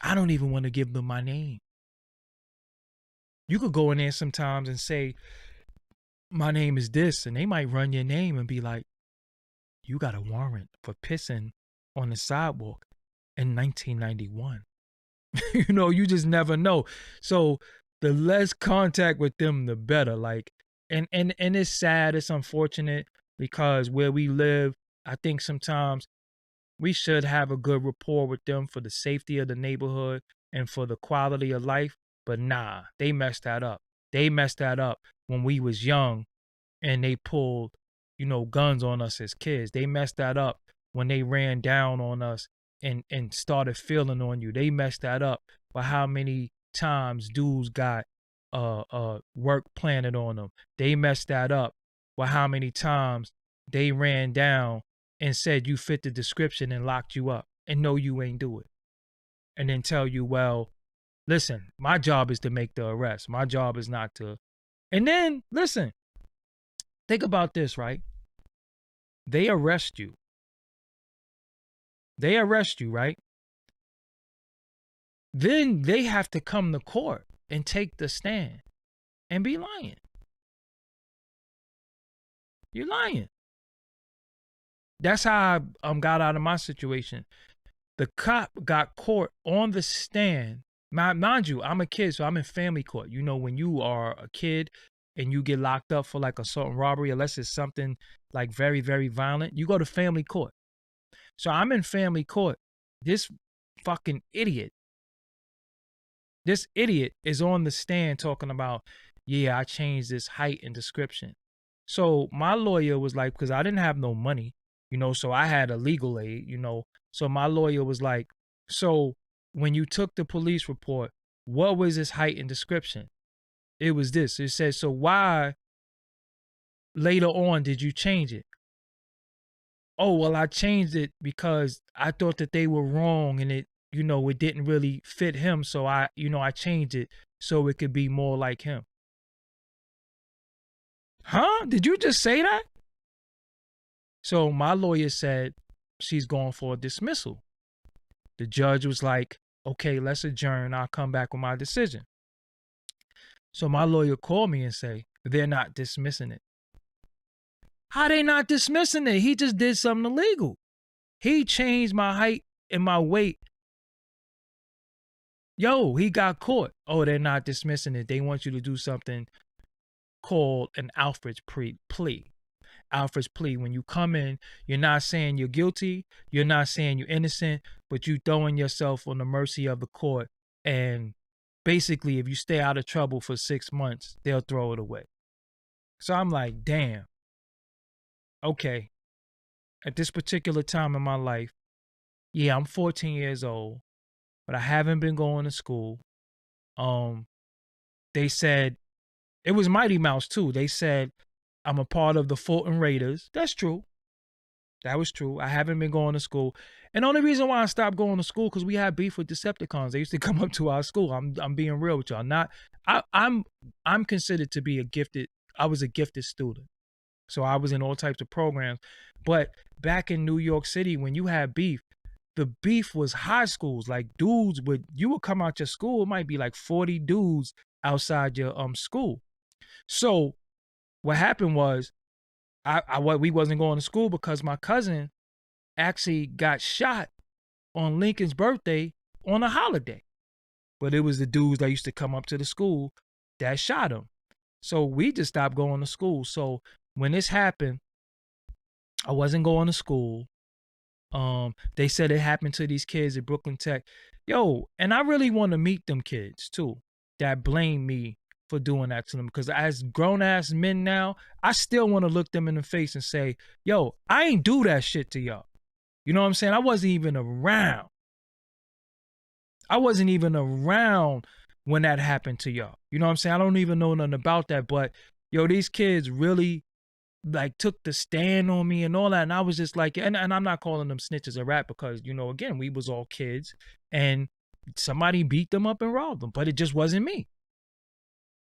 I don't even want to give them my name. You could go in there sometimes and say, my name is this, and they might run your name and be like, you got a warrant for pissing on the sidewalk in 1991. You know, you just never know. So the less contact with them, the better. Like, and it's sad, it's unfortunate because where we live, I think sometimes we should have a good rapport with them for the safety of the neighborhood and for the quality of life. But nah, they messed that up. They messed that up when we was young and they pulled guns on us as kids. They messed that up when they ran down on us and started feeling on you. They messed that up by how many times dudes got work planted on them. They messed that up by how many times they ran down and said you fit the description and locked you up and know you ain't do it. And then tell you, well, listen, my job is to make the arrest. My job is not to. And then, listen, think about this, right? They arrest you. They arrest you, right? Then they have to come to court and take the stand and be lying. You're lying. That's how I got out of my situation. The cop got caught on the stand. Mind you, I'm a kid, so I'm in family court. When you are a kid and you get locked up for like assault and robbery, unless it's something like very, very violent, you go to family court. So I'm in family court. This fucking idiot is on the stand talking about, yeah, I changed this height and description. So my lawyer was like, because I didn't have no money, so I had a legal aid, So my lawyer was like, so when you took the police report, what was his height and description? It was this. It said, so why later on did you change it? Oh, well, I changed it because I thought that they were wrong and it didn't really fit him. So I changed it so it could be more like him. Huh? Did you just say that? So my lawyer said she's going for a dismissal. The judge was like, okay, let's adjourn. I'll come back with my decision. So my lawyer called me and say, they're not dismissing it. How they not dismissing it? He just did something illegal. He changed my height and my weight. Yo, he got caught. Oh, they're not dismissing it. They want you to do something called an Alfred's plea. Alfred's plea. When you come in, you're not saying you're guilty. You're not saying you're innocent, but you throwing yourself on the mercy of the court. And basically, if you stay out of trouble for 6 months, they'll throw it away. So I'm like, damn. Okay. At this particular time in my life, yeah, I'm 14 years old, but I haven't been going to school. They said, it was Mighty Mouse too. They said, I'm a part of the Fulton Raiders. That's true. That was true. I haven't been going to school. And the only reason why I stopped going to school, because we had beef with Decepticons. They used to come up to our school. I'm being real with y'all. I'm considered to be I was a gifted student. So I was in all types of programs. But back in New York City, when you had beef, the beef was high schools. Like you would come out your school, it might be like 40 dudes outside your school. So what happened was we wasn't going to school because my cousin actually got shot on Lincoln's birthday on a holiday. But it was the dudes that used to come up to the school that shot him. So we just stopped going to school. So when this happened, I wasn't going to school. They said it happened to these kids at Brooklyn Tech. Yo, and I really want to meet them kids too that blame me for doing that to them, because as grown-ass men now, I still want to look them in the face and say, yo, I ain't do that shit to y'all. You know what I'm saying? I wasn't even around. When that happened to y'all. You know what I'm saying? I don't even know nothing about that, but yo, these kids really like took the stand on me and all that, and I was just like, and I'm not calling them snitches or rat, because again, we was all kids and somebody beat them up and robbed them, but it just wasn't me.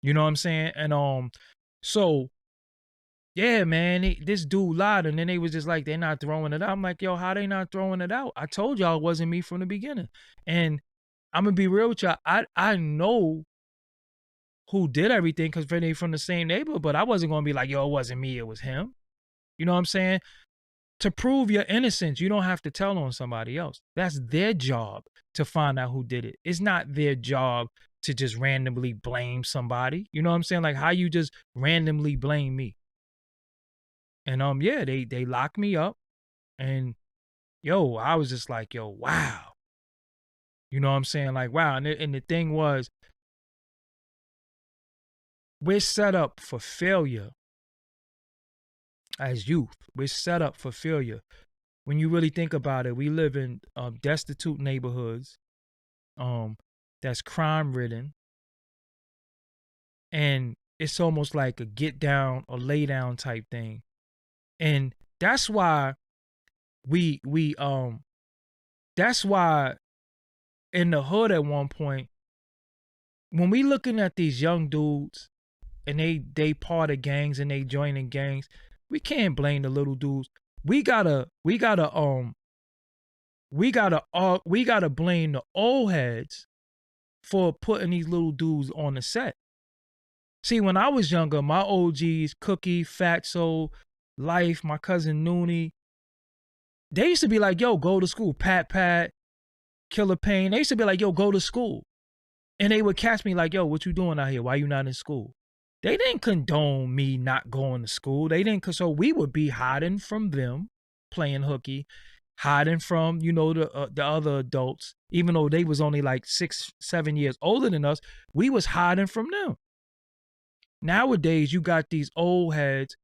You know what I'm saying? And so yeah, man, this dude lied, and then they was just like, they're not throwing it out. I'm like, yo, how they not throwing it out? I told y'all it wasn't me from the beginning. And I'm gonna be real with y'all. I know who did everything because they from the same neighborhood, but I wasn't gonna be like, yo, it wasn't me, it was him. You know what I'm saying? To prove your innocence, you don't have to tell on somebody else. That's their job to find out who did it. It's not their job to just randomly blame somebody. You know what I'm saying? Like, how you just randomly blame me? And yeah, they locked me up, and yo, I was just like, yo, wow. You know what I'm saying? Like, wow. And the thing was, we're set up for failure as youth. We're set up for failure. When you really think about it, we live in destitute neighborhoods, that's crime ridden, and it's almost like a get down or lay down type thing. And that's why we that's why in the hood at one point, when we looking at these young dudes and they part of gangs and they joining gangs, we can't blame the little dudes. We gotta blame the old heads for putting these little dudes on the set. See, when I was younger, my OGs, Cookie, Fatso, Life, my cousin Noonie, they used to be like, yo, go to school. Pat, Killer Payne, they used to be like, yo, go to school. And they would catch me like, yo, what you doing out here? Why you not in school? They didn't condone me not going to school. They didn't, so we would be hiding from them, playing hooky, hiding from, the other adults, even though they was only like 6-7 years older than us, we was hiding from them. Nowadays, you got these old heads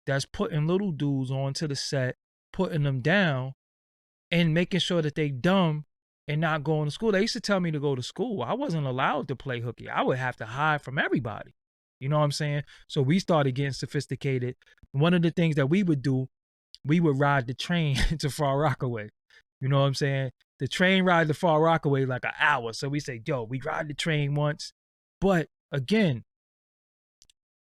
that's putting little dudes onto the set, putting them down, and making sure that they dumb and not going to school. They used to tell me to go to school. I wasn't allowed to play hooky. I would have to hide from everybody. You know what I'm saying? So we started getting sophisticated. One of the things that we would do, we would ride the train to Far Rockaway. You know what I'm saying? The train ride to Far Rockaway like an hour. So we say, yo, we ride the train once. But again,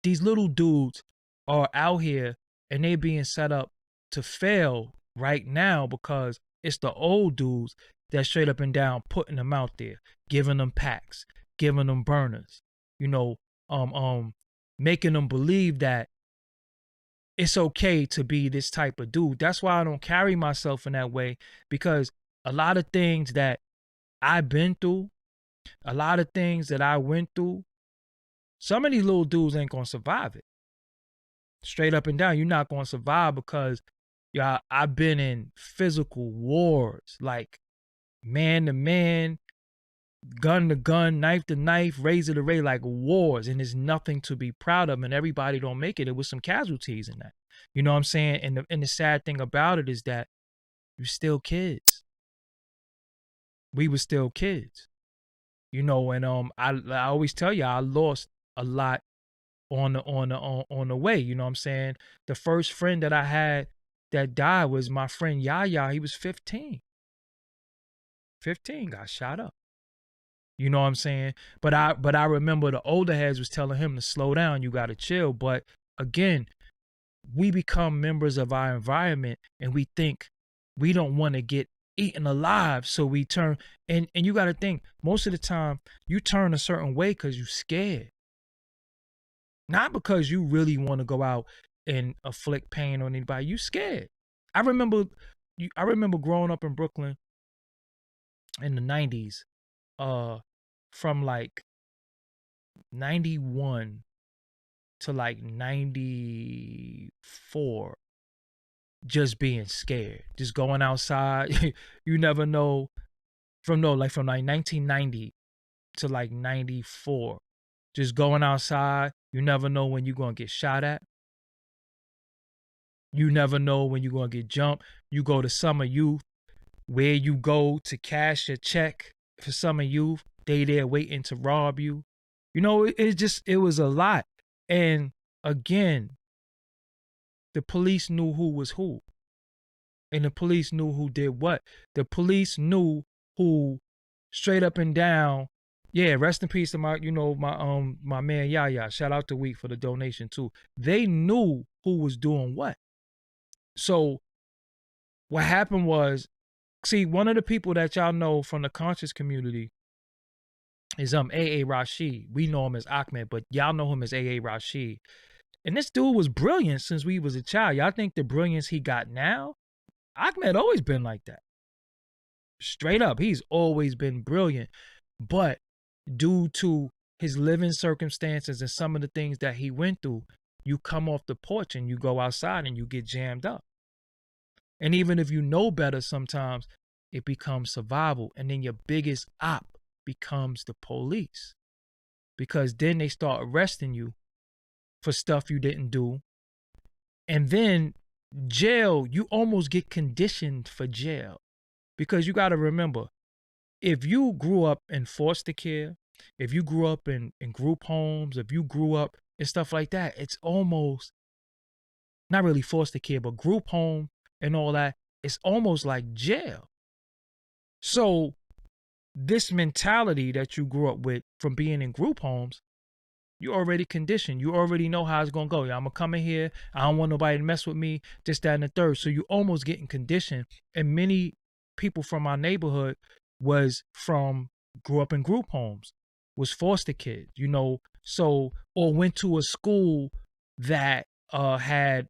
these little dudes are out here and they're being set up to fail right now because it's the old dudes that straight up and down putting them out there, giving them packs, giving them burners, making them believe that it's okay to be this type of dude. That's why I don't carry myself in that way, because a lot of things that I've been through, a lot of things that I went through, some of these little dudes ain't gonna survive it. Straight up and down, you're not gonna survive because I've been in physical wars, like man to man, gun to gun, knife to knife, razor to razor, like wars, and there's nothing to be proud of, and everybody don't make it. It was some casualties in that. You know what I'm saying? And the sad thing about it is that you're still kids. We were still kids. And I always tell you I lost a lot on the way. You know what I'm saying? The first friend that I had that died was my friend Yaya. He was 15. 15, got shot up. You know what I'm saying? But I remember the older heads was telling him to slow down, you gotta chill. But again, we become members of our environment and we think we don't want to get eaten alive. So we turn, and you gotta think, most of the time you turn a certain way because you scared. Not because you really want to go out and inflict pain on anybody. You scared. I remember growing up in Brooklyn in the 90s, from like 91 to like 94, just being scared, just going outside. You never know, from like 1990 to like 94, just going outside. You never know when you're going to get shot at. You never know when you're going to get jumped. You go to summer youth, where you go to cash your check for summer youth, they there waiting to rob you. It was a lot. And again, the police knew who was who. And the police knew who did what. The police knew who, straight up and down. Yeah, rest in peace to my man Yaya. Shout out to Week for the donation too. They knew who was doing what. So what happened was, see, one of the people that y'all know from the conscious community is A.A. Rashid. We know him as Ahmed, but y'all know him as A.A. Rashid. And this dude was brilliant since we was a child. Y'all think the brilliance he got now? Ahmed always been like that. Straight up, he's always been brilliant. But due to his living circumstances and some of the things that he went through, you come off the porch and you go outside and you get jammed up. And even if you know better, sometimes it becomes survival. And then your biggest op becomes the police. Because then they start arresting you for stuff you didn't do. And then jail, you almost get conditioned for jail. Because you got to remember, if you grew up in foster care, if you grew up in group homes, if you grew up and stuff like that, it's almost not really foster care, but group home and all that. It's almost like jail. So this mentality that you grew up with from being in group homes, you already conditioned. You already know how it's going to go. Yeah, I'm going to come in here. I don't want nobody to mess with me, this, that, and the third. So you almost getting conditioned. And many people from our neighborhood grew up in group homes, was foster kids, so, or went to a school that had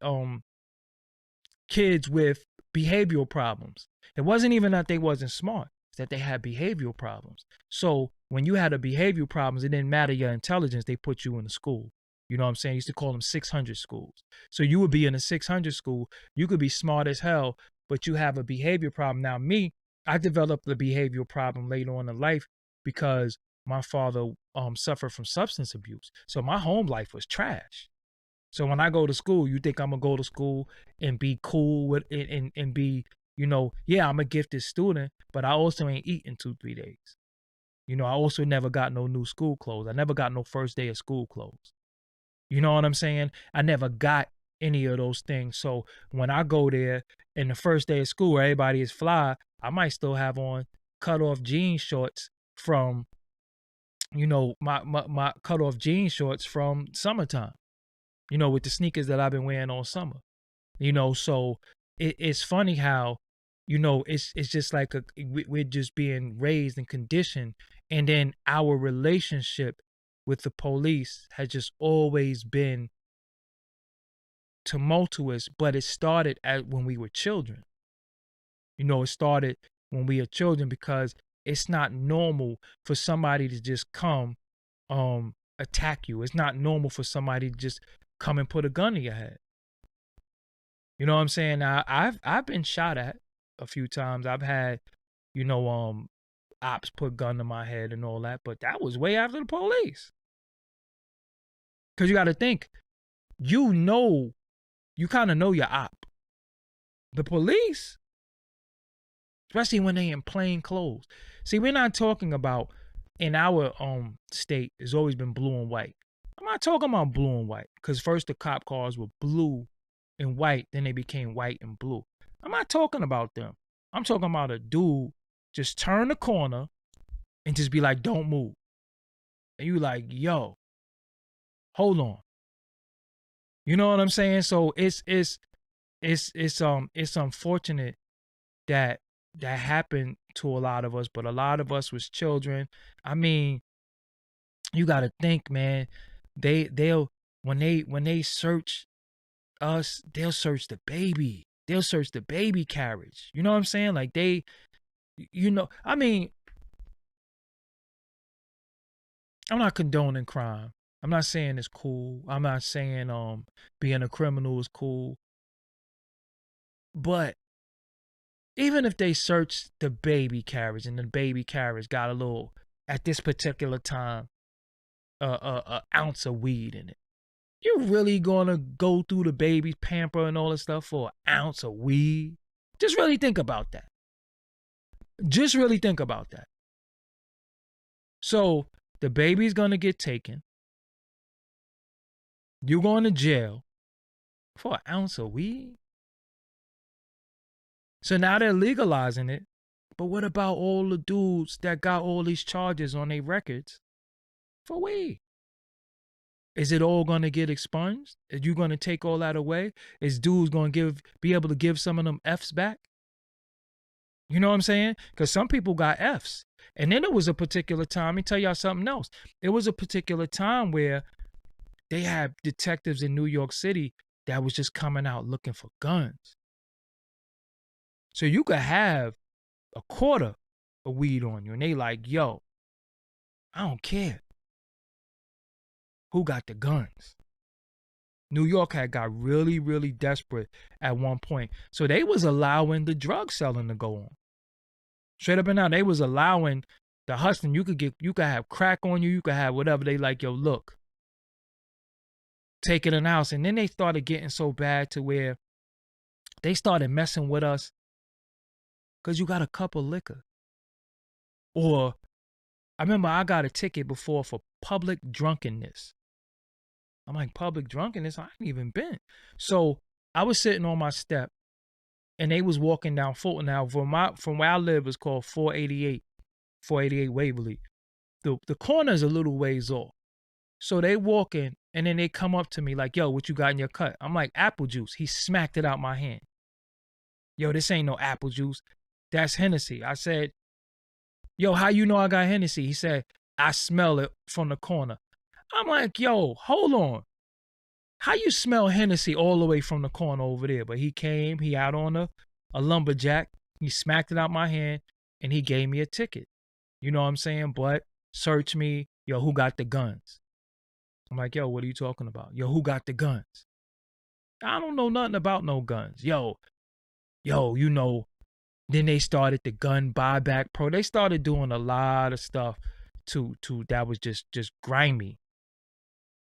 kids with behavioral problems. It wasn't even that they wasn't smart, it's that they had behavioral problems. So when you had a behavioral problems, it didn't matter your intelligence, they put you in a school. You know what I'm saying? I used to call them 600 schools. So you would be in a 600 school, you could be smart as hell, but you have a behavior problem. Now me, I developed the behavioral problem later on in life because my father suffered from substance abuse. So my home life was trash. So when I go to school, you think I'm gonna go to school and be cool with it and be, yeah, I'm a gifted student, but I also ain't eating 2-3 days. I also never got no new school clothes. I never got no first day of school clothes. You know what I'm saying? I never got any of those things. So when I go there in the first day of school where everybody is fly, I might still have on cut off jean shorts from, my cut off jean shorts from summertime, with the sneakers that I've been wearing all summer. So it's funny how, it's just like we're just being raised and conditioned. And then our relationship with the police has just always been tumultuous, but it started when we were children. It started when we were children because it's not normal for somebody to just come attack you. It's not normal for somebody to just come and put a gun in your head. You know what I'm saying? Now, I've been shot at a few times. I've had, ops put gun to my head and all that, but that was way after the police. Because you got to think, you kind of know your op. The police, especially when they in plain clothes. See, we're not talking about, in our state, it's always been blue and white. I'm not talking about blue and white, because first the cop cars were blue and white, then they became white and blue. I'm not talking about them. I'm talking about a dude just turn the corner and just be like, don't move. And you like, yo, hold on. You know what I'm saying? So it's unfortunate that happened to a lot of us, but a lot of us was children. I mean, you got to think, man, they'll when they search us, they'll search the baby. They'll search the baby carriage. You know what I'm saying? Like I mean, I'm not condoning crime. I'm not saying it's cool. I'm not saying being a criminal is cool. But even if they search the baby carriage and the baby carriage got a little, at this particular time, a ounce of weed in it, you really gonna go through the baby's pamper and all this stuff for an ounce of weed? Just really think about that. Just really think about that. So the baby's gonna get taken. You're going to jail for an ounce of weed. So now they're legalizing it. But what about all the dudes that got all these charges on their records for weed? Is it all going to get expunged? Are you going to take all that away? Is dudes going to be able to give some of them Fs back? You know what I'm saying? Because some people got Fs. And then there was a particular time, let me tell y'all something else. There was a particular time where they had detectives in New York City that was just coming out looking for guns. So you could have a quarter of weed on you, and they like, yo, I don't care who got the guns. New York had got really, really desperate at one point. So they was allowing the drug selling to go on. Straight up and down, they was allowing the hustling. You could have crack on you, you could have whatever. They like, yo, look, take it in the house. And then they started getting so bad to where they started messing with us because you got a cup of liquor. Or I remember I got a ticket before for public drunkenness. I'm like, public drunkenness? I ain't even been. So I was sitting on my step and they was walking down Fulton. Now, from where I live, it's called 488 Waverly. The corner's a little ways off. So they walking and then they come up to me like, yo, what you got in your cut? I'm like, apple juice. He smacked it out my hand. Yo, this ain't no apple juice. That's Hennessy. I said, yo, how you know I got Hennessy? He said, I smell it from the corner. I'm like, yo, hold on. How you smell Hennessy all the way from the corner over there? But he came, he out on a lumberjack. He smacked it out my hand and he gave me a ticket. You know what I'm saying? But search me. Yo, who got the guns? I'm like, yo, what are you talking about? Yo, who got the guns? I don't know nothing about no guns. Yo, you know, then they started the gun buyback pro. They started doing a lot of stuff to that was just grimy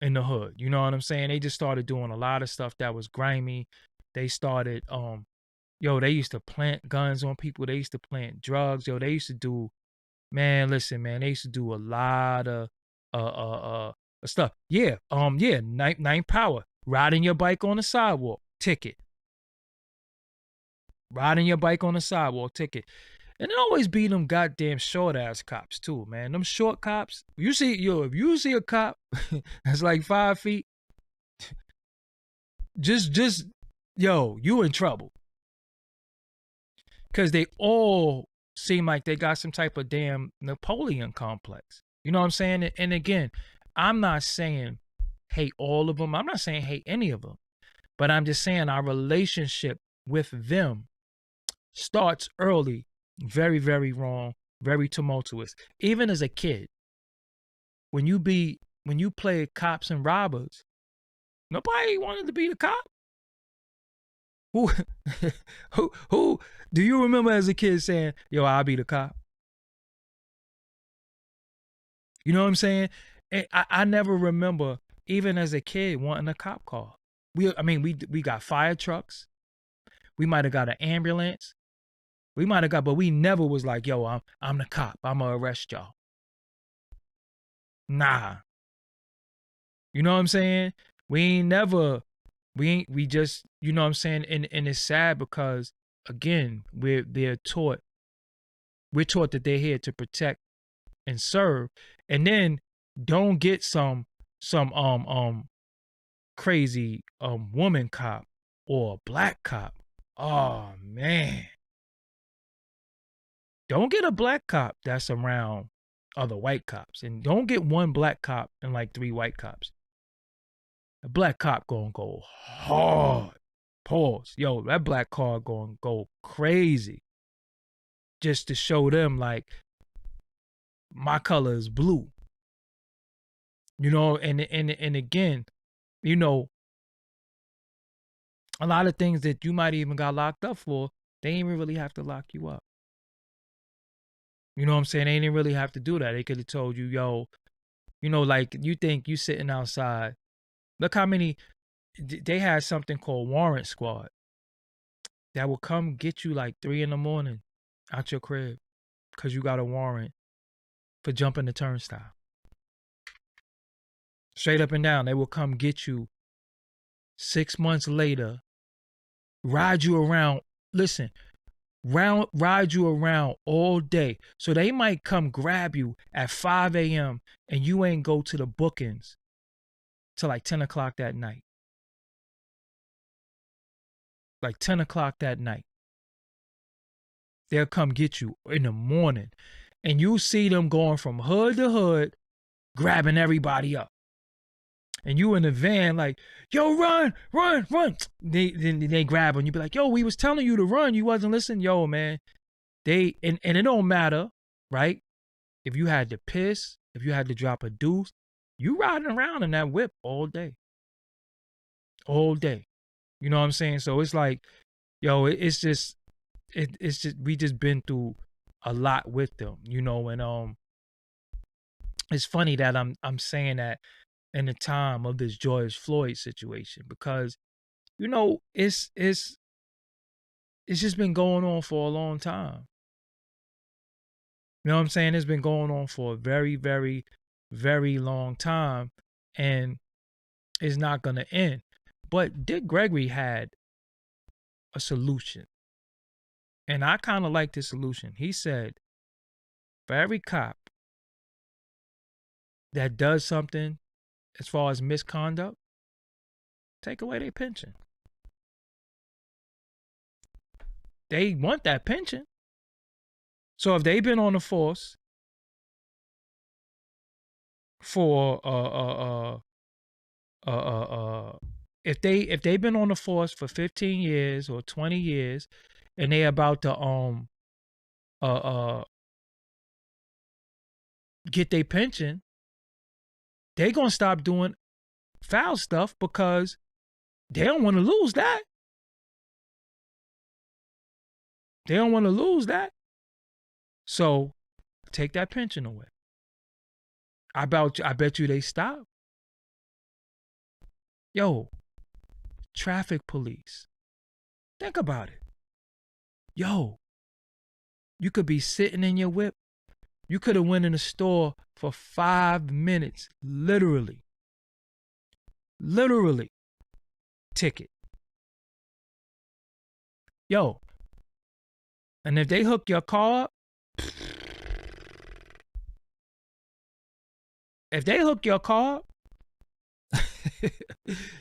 in the hood. You know what I'm saying? They just started doing a lot of stuff that was grimy. They started they used to plant guns on people. They used to plant drugs. Yo, they used to do, man, listen, man, they used to do a lot of stuff. Yeah, ninth power. Riding your bike on the sidewalk, ticket. Riding your bike on the sidewalk, ticket. And it always be them goddamn short ass cops too, man. Them short cops. If you see a cop that's like 5 feet, just you in trouble. Cause they all seem like they got some type of damn Napoleon complex. You know what I'm saying? And again, I'm not saying hate all of them. I'm not saying hate any of them. But I'm just saying our relationship with them starts early, very, very wrong, very tumultuous. Even as a kid, when you play cops and robbers, nobody wanted to be the cop. Who do you remember as a kid saying, yo, I'll be the cop? You know what I'm saying? And I never remember, even as a kid, wanting a cop car. We got fire trucks. We might have got an ambulance. But we never was like, yo, I'm the cop. I'm gonna arrest y'all. Nah. You know what I'm saying? We just, you know what I'm saying? And it's sad because, again, we're taught that they're here to protect and serve, and then don't get some crazy woman cop or a black cop. Oh man. Don't get a black cop that's around other white cops, and don't get one black cop and like 3 white cops. A black cop gonna go hard. Pause. Yo, that black car gonna go crazy. Just to show them like my color is blue. You know, and again, you know, a lot of things that you might even got locked up for, they ain't even really have to lock you up. You know what I'm saying? They didn't really have to do that. They could have told you, yo, you know, like you think you sitting outside. Look how many, they had something called Warrant Squad that will come get you like 3 a.m. out your crib because you got a warrant for jumping the turnstile. Straight up and down. They will come get you 6 months later, ride you around. Listen, ride you around all day. So they might come grab you at 5 a.m. and you ain't go to the bookings till like 10 o'clock that night. Like 10 o'clock that night. They'll come get you in the morning. And you see them going from hood to hood, grabbing everybody up. And you in the van like, yo, run. They grab and you be like, yo, we was telling you to run. You wasn't listening. Yo, man. And it don't matter, right? If you had to piss, if you had to drop a deuce, you riding around in that whip all day. All day. You know what I'm saying? So it's like, yo, it's just we just been through a lot with them, you know, and it's funny that I'm saying that in the time of this George Floyd situation, because it's just been going on for a long time. You know what I'm saying? It's been going on for a very, very, very long time, and it's not going to end. But Dick Gregory had a solution, and I kind of like this solution. He said, for every cop that does something as far as misconduct, take away their pension. They want that pension. So if they've been on the force for if they've been on the force for 15 years or 20 years, and they about to get their pension, they gonna stop doing foul stuff because they don't want to lose that. They don't want to lose that. So take that pension away. I bet you they stop. Yo, traffic police. Think about it. Yo, you could be sitting in your whip. You could have went in the store for 5 minutes. Literally. Ticket. Yo. And if they hook your car up,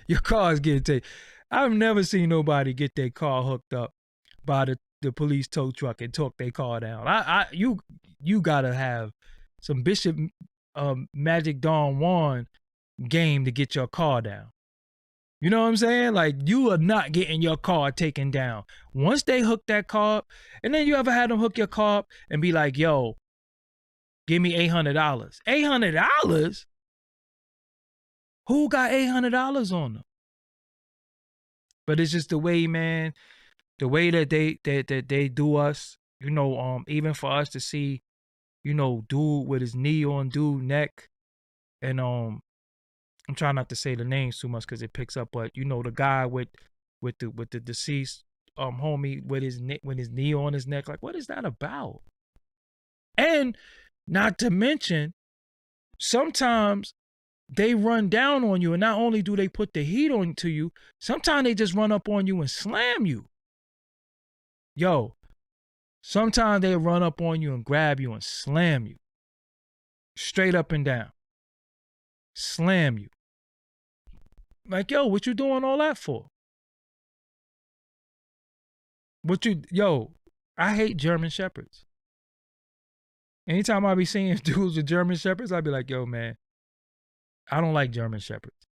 your car is getting taken. I've never seen nobody get their car hooked up by the police tow truck and took their car down. You gotta have some Bishop Magic Dawn Wand game to get your car down. You know what I'm saying? Like, you are not getting your car taken down. Once they hook that car up, and then you ever had them hook your car up and be like, yo, give me $800. $800? Who got $800 on them? But it's just the way, man, the way that they do us, even for us to see, dude with his knee on dude neck, and I'm trying not to say the names too much because it picks up, but the guy with the deceased homie with his knee on his neck, like, what is that about? And not to mention, sometimes they run down on you, and not only do they put the heat on to you, sometimes they just run up on you and slam you. Yo, sometimes they run up on you and grab you and slam you. Straight up and down. Slam you. Like, yo, what you doing all that for? I hate German Shepherds. Anytime I be seeing dudes with German Shepherds, I be like, yo, man, I don't like German Shepherds.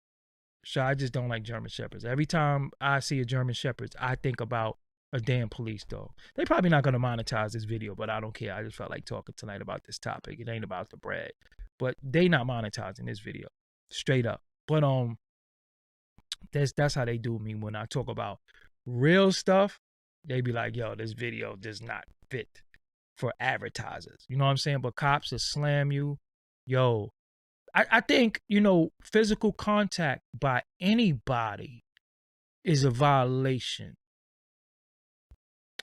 So I just don't like German Shepherds. Every time I see a German Shepherd, I think about a damn police dog. They probably not going to monetize this video, but I don't care. I just felt like talking tonight about this topic. It ain't about the bread. But they not monetizing this video. Straight up. But that's how they do me when I talk about real stuff. They be like, yo, this video does not fit for advertisers. You know what I'm saying? But cops will slam you. Yo, I think, physical contact by anybody is a violation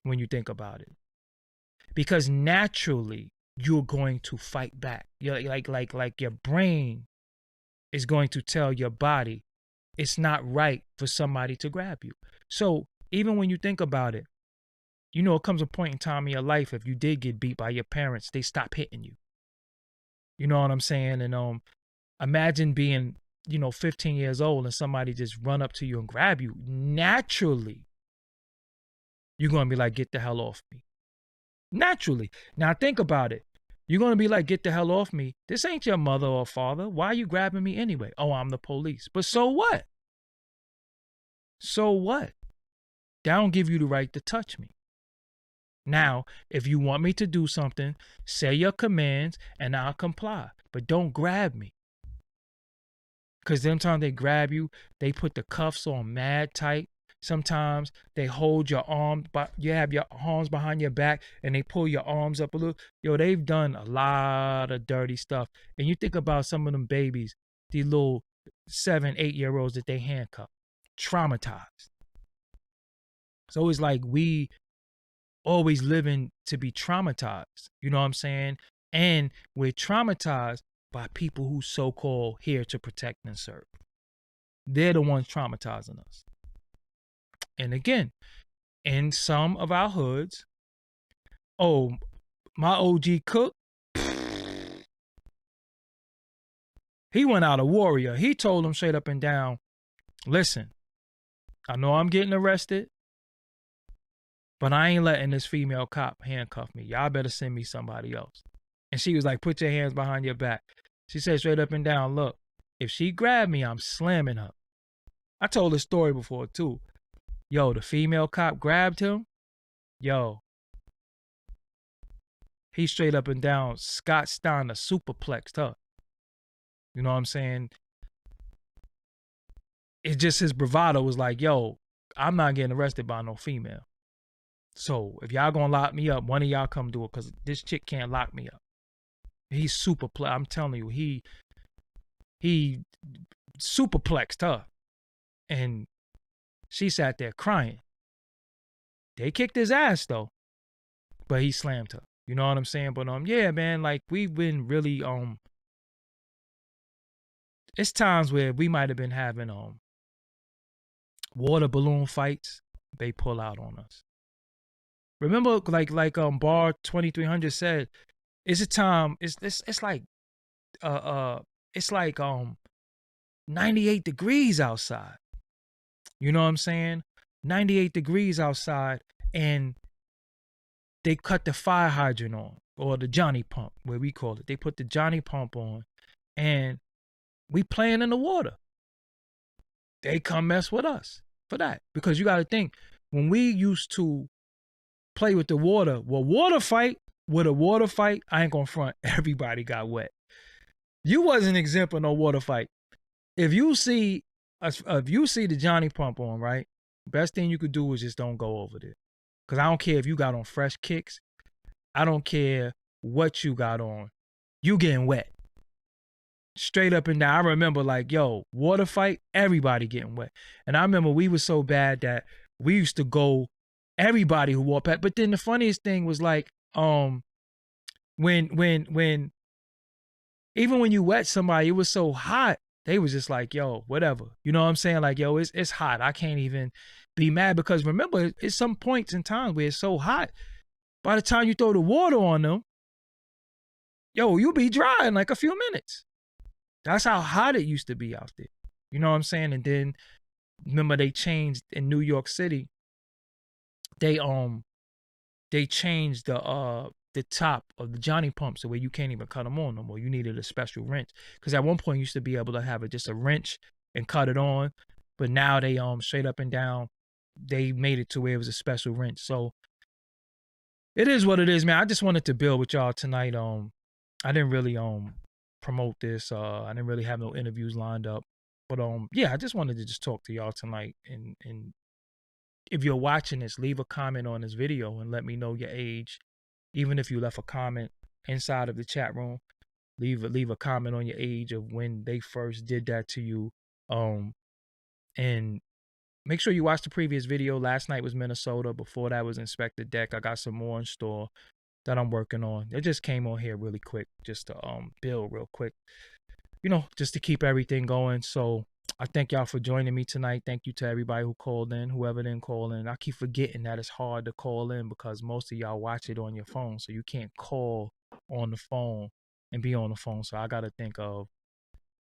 when you think about it. Because naturally, you're going to fight back. You're like your brain is going to tell your body it's not right for somebody to grab you. So even when you think about it, it comes a point in time in your life, if you did get beat by your parents, they stop hitting you. You know what I'm saying? And imagine being, 15 years old and somebody just run up to you and grab you. Naturally, you're going to be like, get the hell off me. Naturally. Now think about it. You're going to be like, get the hell off me. This ain't your mother or father. Why are you grabbing me anyway? Oh, I'm the police. But so what? So what? That don't give you the right to touch me. Now, if you want me to do something, say your commands and I'll comply. But don't grab me. Because sometimes they grab you, they put the cuffs on mad tight. Sometimes they hold your arm, but you have your arms behind your back and they pull your arms up a little. Yo, they've done a lot of dirty stuff. And you think about some of them babies, these little 7, 8-year-olds that they handcuff, traumatized. So it's like we always living to be traumatized. You know what I'm saying? And we're traumatized by people who so-called here to protect and serve. They're the ones traumatizing us. And again, in some of our hoods, oh, my OG Cook, he went out a warrior. He told them straight up and down, listen, I know I'm getting arrested, but I ain't letting this female cop handcuff me. Y'all better send me somebody else. And she was like, put your hands behind your back. She said straight up and down, look, if she grabbed me, I'm slamming her. I told this story before too. Yo, the female cop grabbed him. Yo, he straight up and down Scott Steiner superplexed her. You know what I'm saying? It's just his bravado was like, yo, I'm not getting arrested by no female. So if y'all gonna lock me up, one of y'all come do it, because this chick can't lock me up. He's I'm telling you, he superplexed her. And she sat there crying. They kicked his ass though, but he slammed her. You know what I'm saying? But yeah, man, like we've been really it's times where we might have been having water balloon fights. They pull out on us. Remember, like Bar 2300 said, it's a time. It's like 98 degrees outside. You know what I'm saying? 98 degrees outside, and they cut the fire hydrant on, or the Johnny pump, where we call it. They put the Johnny pump on, and we playing in the water. They come mess with us for that. Because you got to think, when we used to play with the water, with a water fight, I ain't gonna front, everybody got wet. You wasn't exempt of no water fight. If you see the Johnny pump on, right, best thing you could do is just don't go over there. Because I don't care if you got on fresh kicks. I don't care what you got on. You getting wet. Straight up and down. I remember like, yo, water fight, everybody getting wet. And I remember we was so bad that we used to go, everybody who walked past. But then the funniest thing was like, when even when you wet somebody, it was so hot. They was just like, yo, whatever. You know what I'm saying? Like, yo, it's hot. I can't even be mad, because remember, it's some points in time where it's so hot. By the time you throw the water on them, yo, you'll be dry in like a few minutes. That's how hot it used to be out there. You know what I'm saying? And then remember, they changed in New York City. They changed the top of the Johnny pump so where you can't even cut them on no more. You needed a special wrench, because at one point you used to be able to have just a wrench and cut it on, but now they straight up and down, they made it to where it was a special wrench. So it is what it is, man. I just wanted to build with y'all tonight. I didn't really promote this. I didn't really have no interviews lined up, but yeah, I just wanted to just talk to y'all tonight. And if you're watching this, leave a comment on this video and let me know your age. Even if you left a comment inside of the chat room, leave a comment on your age of when they first did that to you. And make sure you watch the previous video. Last night was Minnesota. Before that was Inspector Deck. I got some more in store that I'm working on. It just came on here really quick, just to build real quick, you know, just to keep everything going. So I thank y'all for joining me tonight. Thank you to everybody who called in, whoever didn't call in. I keep forgetting that it's hard to call in because most of y'all watch it on your phone, so you can't call on the phone and be on the phone. So I got to think of,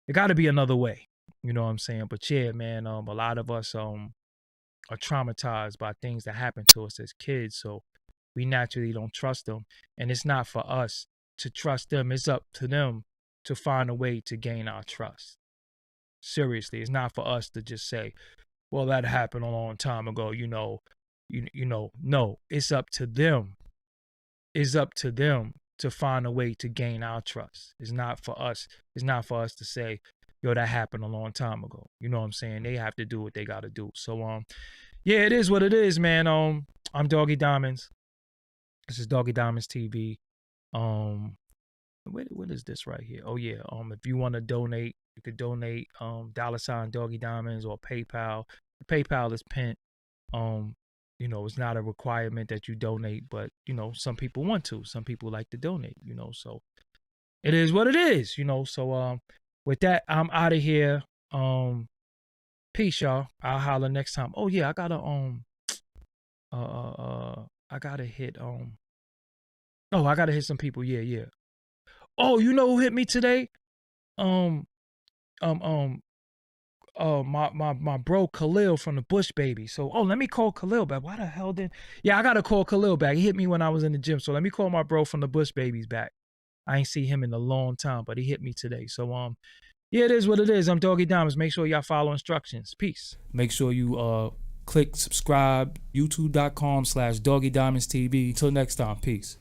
it got to be another way. You know what I'm saying? But yeah, man, a lot of us are traumatized by things that happen to us as kids. So we naturally don't trust them. And it's not for us to trust them. It's up to them to find a way to gain our trust. Seriously, it's not for us to just say, well, that happened a long time ago, you know, no, it's up to them. It's up to them to find a way to gain our trust. It's not for us. It's not for us to say, yo, that happened a long time ago. You know what I'm saying? They have to do what they got to do. So, yeah, it is what it is, man. I'm Doggie Diamonds. This is Doggie Diamonds TV. What is this right here? Oh yeah. If you want to donate, You could donate $ Doggie Diamonds or PayPal. PayPal is pinned. You know, it's not a requirement that you donate, but you know, some people want to. Some people like to donate, you know, so it is what it is, you know. So with that, I'm out of here. Peace, y'all. I'll holler next time. Oh yeah, I gotta I gotta hit I gotta hit some people. Yeah. Oh, you know who hit me today? My bro Khalil from the Bush Baby. So let me call Khalil back. Why the hell did I gotta call Khalil back. He hit me when I was in the gym. So let me call my bro from the Bush Babies back. I ain't see him in a long time, but he hit me today. So yeah, it is what it is. I'm Doggie Diamonds. Make sure y'all follow instructions. Peace. Make sure you click subscribe, youtube.com/Doggie Diamonds TV. Until next time, peace.